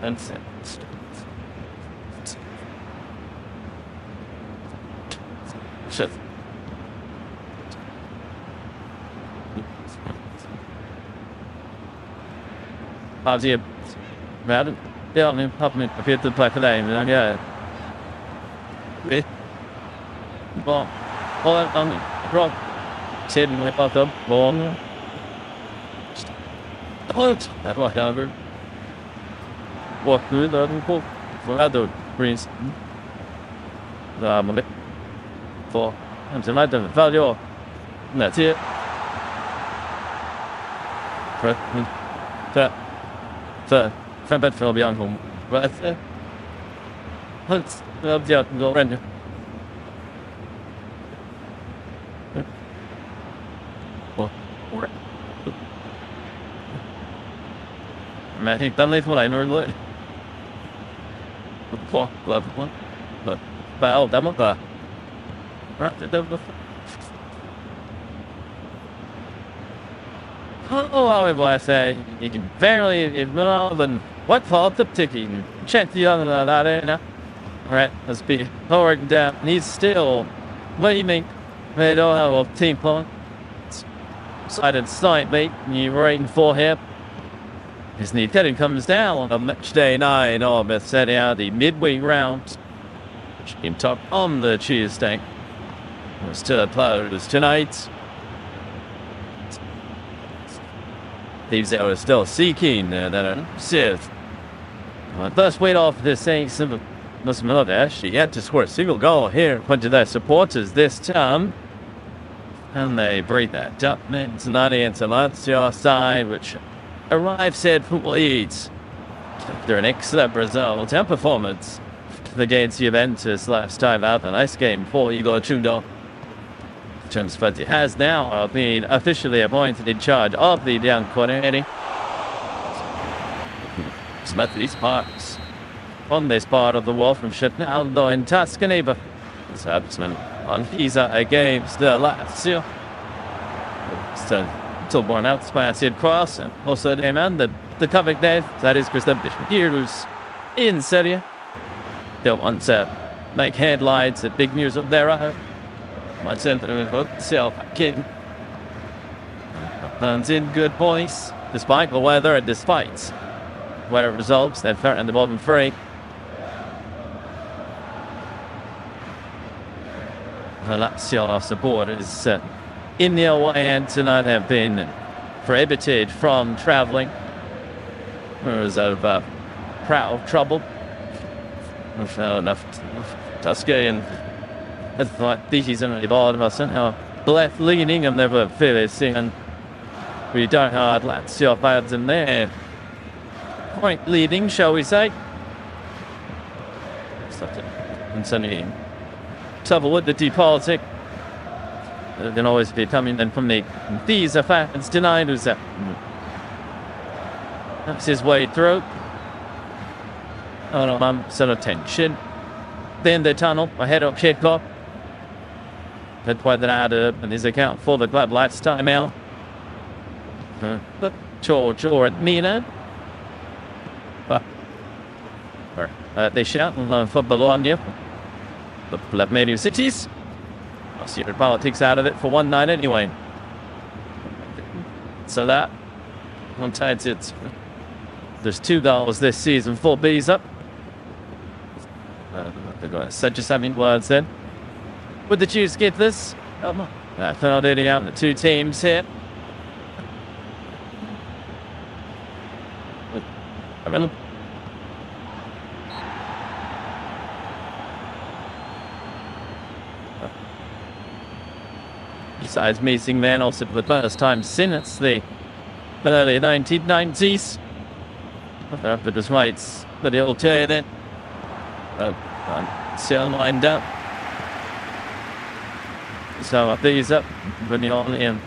That's it. Shit. Hadi verdim. Devam yapmayın. Fiyatı paklayayım. Yani. Ve bon. Olan drop. Sen mi yaptın? Bon. What? That was over. What good that cool. For other reasons. For I'm tonight the value. That's it. Fan bed för beyond home. But Hans ja, go render. Mẹ thì tăng lên không lại nổi luôn. Four, love one. But bao đã mất rồi. Right, Oh, I say, you can barely even what fault the ticking. Check the other arena. Alright, let's be forward down. He's still waving. They don't have a team point. Sided slightly. You're waiting for him. His knee cutting comes down on match day 9 of SerieA, the midweek round. Team top on the Tuesday. Still closed tonight. These are still seeking that Sith. First wait off this saying some she had to score a single goal here to their supporters this time. And they breathe that up. It's not into Lazio side, which arrives at football leads. After an excellent result and performance against Juventus last time out, a nice game for Igor Tudor. Transferti has now been officially appointed in charge of the Bianconeri. Smith these parts on this part of the wall from Shetnaldo in Tuscany, but Sabsman on Pisa against the Lazio. Still born out Spaniard cross and also demanded the cover there. That is Christian Heroes in Serie. They'll want to make headlines at big news of their own. My center self king. Lands in good points, despite the weather and despite where it results, they're fair in the bottom three. The Lazio supporters in the away end tonight have been prohibited from travelling. As of proud trouble. Fair enough. Tuscany and I thought this is only bad of somehow left leaning and never fairly seen. We don't have Lazio fans in there. Point leading, shall we say? Concerning trouble with the deposit. Then always be coming in from the these are fans tonight. Who's that? That's his way through. Oh no, some attention. Then the tunnel ahead of Chedkop. That why that added in his account for the club last time out. But George or at Milan. They shout for Bologna. The Plebmania cities. I'll see your politics out of it for 1-9 anyway. So that on tides it's there's 2 goals this season for Bees up. They're going to just having words then. Would the Jews get this? Fernandini out the 2 teams here. Besides missing man also for the first time since the early 1990s. But it was right, but he'll tell you that. Still lined up. So up these up, putting on in.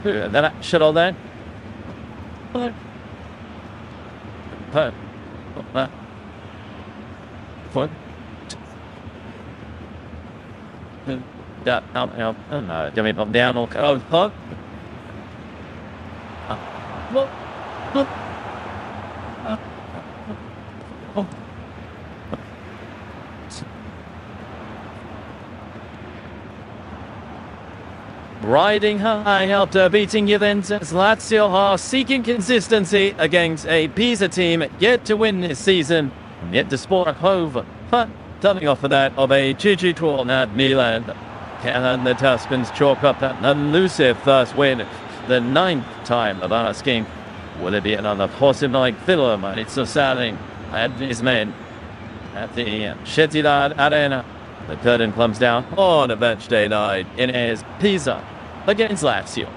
That shut all that. What? Jimmy pop down or pop. Riding high after beating Juventus, Lazio are seeking consistency against a Pisa team yet to win this season, and yet to score a home. But coming off of that of a Gigi-Torn at Milan, can the Tuscans chalk up that elusive first win, the 9th time of asking? Will it be another possible film? It's so saddening at his men at the SerieARena. The curtain comes down on a match day night. It is Pisa against Lazio.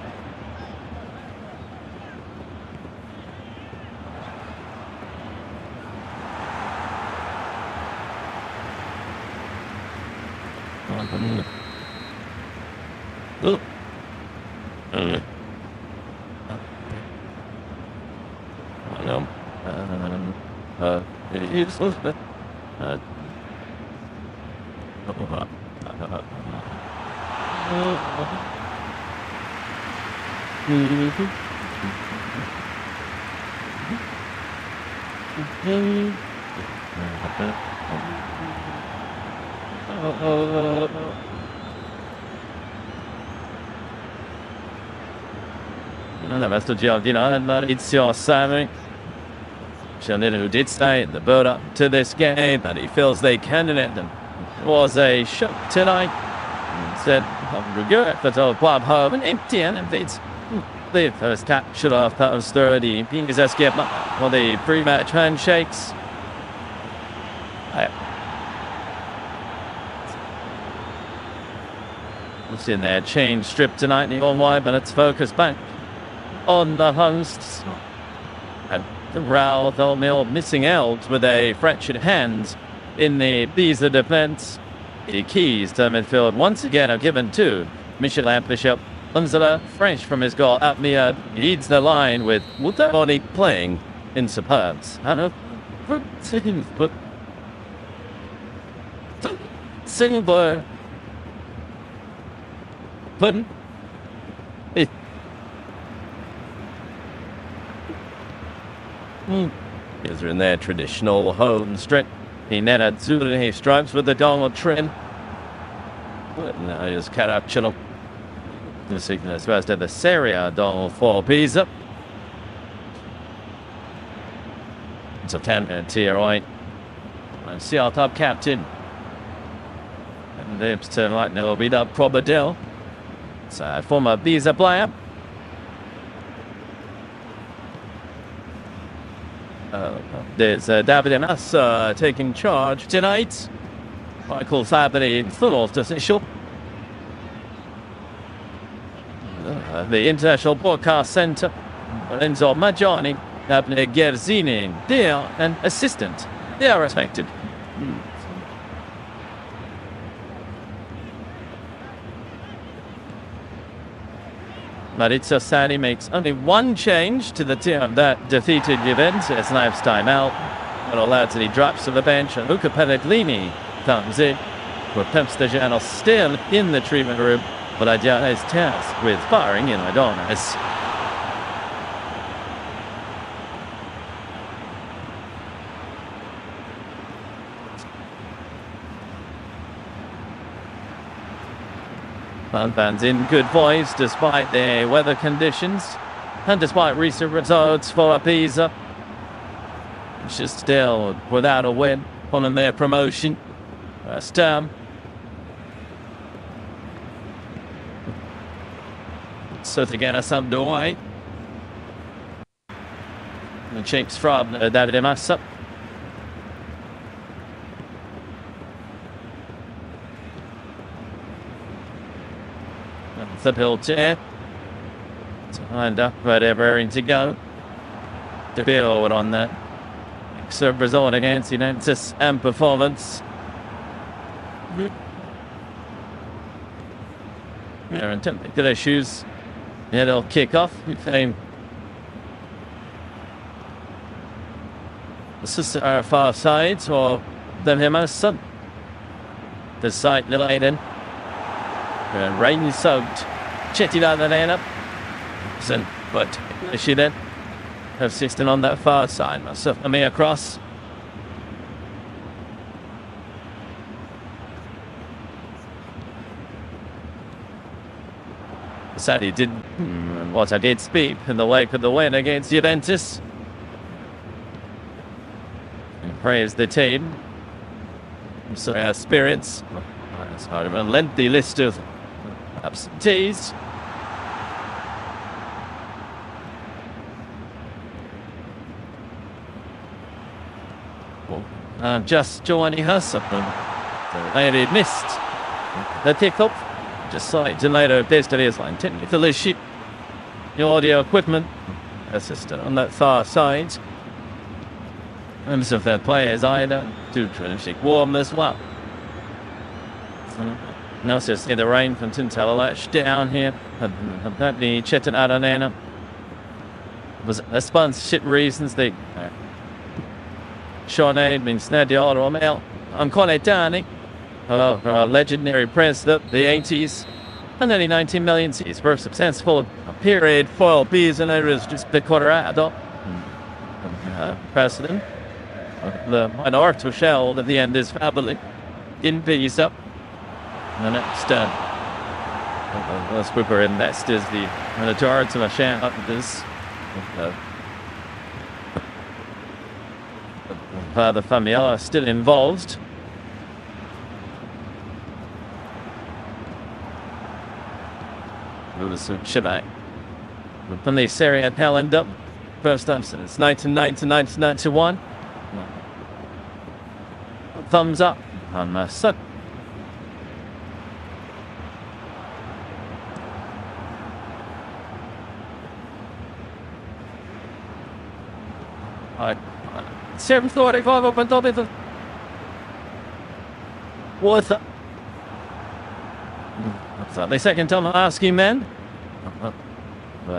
Questo giardino all'inizio Sammy. Who did say in the build-up to this game that he feels they can in it and was a shock tonight. Said, regret for the club home and empty and it's the first capture of that was 30. Being as skip for the pre-match handshakes. What's in there? Change strip tonight, the all-wide, but it's focused back on the hosts. And Raul Thelmill missing out with a fractured hand in the Pisa defence. The keys to midfield once again are given to Michelin Bishop. Unzela, fresh from his goal at Mia, leads the line with Wutaboni playing in superbs. Silver. But is in their traditional home strip. He netted Zulu stripes with the Donald trim. But now he's Caracciolo. The signal first at the SerieA Donald for Pisa. It's a 10-minute tier right. And see our top captain. And lips to like no beat up Probadell. So former Pisa player. There's David Massa taking charge tonight. Michael Fabry full official. The International Broadcast Centre. Lorenzo Maggiani, Abner Gerzini, dear and assistant. They are respected. Maurizio Sarri makes only one change to the team that defeated Juventus last time out. But allowed to he drops to the bench and Luca Pellegrini comes in. With Pep Stagiano still in the treatment room, but Adriana is tasked with firing in Adonis. Fans in good voice despite the weather conditions and despite recent results for Pisa, which is still without a win following their promotion last term. So to get us underway, the checks from David Massa. The build chair to wind up whatever to go to build on that excellent result against Juventus and performance. There are technical issues. It'll kick off. This is our far side or them him as son. The side little Aiden. Rain soaked. Chetty down the lane up. But she then assisting on that far side. Myself and me across. Sadly did what I did speak in the wake of the win against Juventus. And praise the team. So our spirits. Sorry, a lengthy list of absentees. Just joining us. They had missed the kickoff. Just slightly later, there's today's line. Technical issue. The audio equipment assistant on that far side. Members of their players either do terrific warm as well. Now so see the rain from Tintalalach down here. Apparently LigaItalia was a sponsorship reasons they Sean Aid means Nadia Romeo. I'm calling it Danny. Our legendary president, the 80s. and nearly 19 million seats for a successful period for Bisonera's just the quadrado. President, the minority shell at the end is family in Pisa. The next let's prepare in next is the majority of a share of this. The family are still involved. Should I? From the Serie calendar, first time since 1990 to 1991. Thumbs up on my son. All right. 7:45 up on top of the water. The second time I'm asking, man.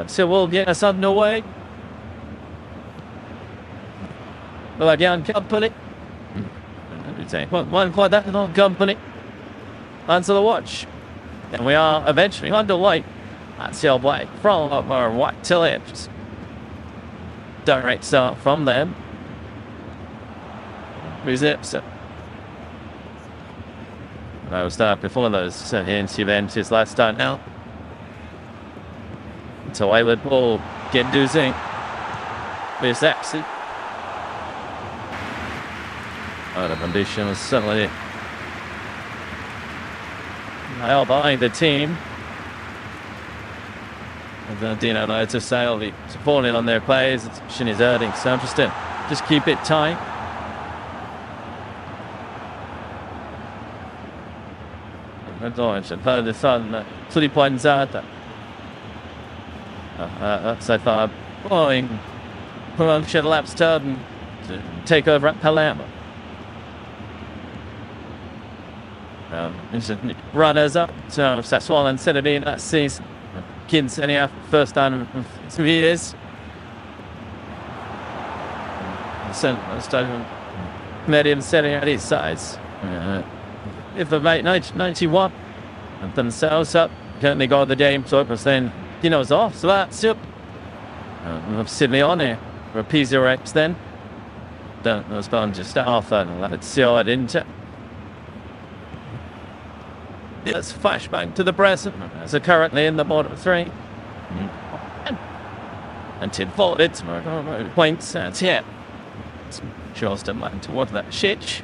So we'll get us underway. Well, again, company. One quite that little company. Answer the watch. And we are eventually underway. That's your way from our right to left. Direct start from them. Reserves. I was start before those events last time now. So I would ball get doozy. With Axie. The condition was certainly held behind the team. And Dino knows to sail the falling on their players. It's is hurting. So just keep it tight. The sun 3 points out. So far, blowing promotion laps turn to take over at Palermo. Runners up to Sassuolo and Serie that season. Kids Serie first time in 2 years. Medium Serie these sides. If the mate 91 and themselves up, currently got the game, so it was then Dino's off, so that's up. Sydney on here for a P0X then. Don't know, it's just off and let it seal it into. Yes, flashback to the present. So currently in the bottom 3. And Tid forward, points, that's it. Just a man towards that shit.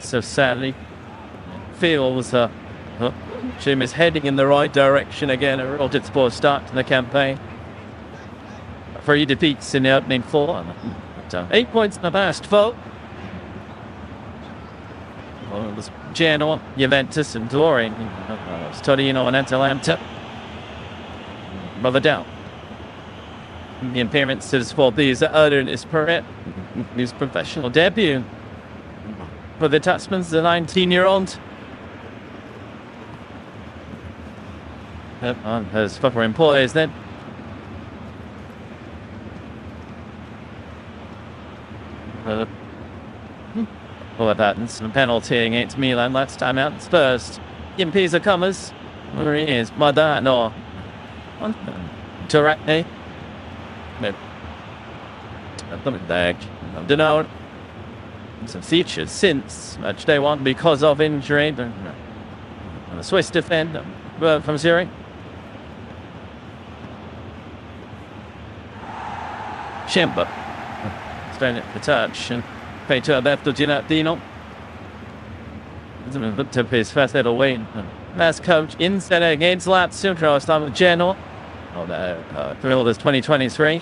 So sadly, feels Jim is heading in the right direction again. A real poor start to the campaign. 3 defeats in the opening 4. 8 points in the past 4. Well, it was Genoa, Juventus, and Turin. Torino and Atalanta. Brother down. The appearances for these earlier in his career. His professional debut. For the Tasmans, the 19-year-old. As for employees then. Well, that's a penalty against Milan last time out. It's first. In Pisa comers. Where he is. Madano. Turacne. Denote. Some features since MatchDay 1 because of injury. The Swiss defender from Serie. Schemper. Staying at the touch and pay to Alberto Gilardino. To his first little win. Last coach in Serie against Lazio. Last time with Genoa. Thrill this 2023.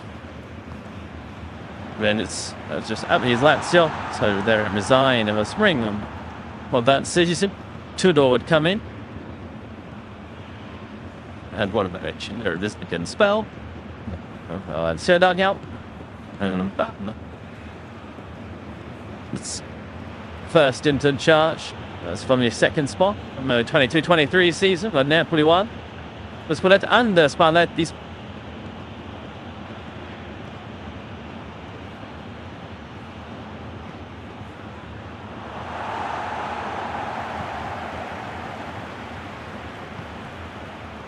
Then it's just up his Lazio, so they're resigned in the spring. Well, that season, Tudor would come in. And what about it? This can spell. And SardegnaArena. It's first into charge. That's from your second spot. From the 22-23 season, but Napoli won. Lo Spalletti and Spalletti's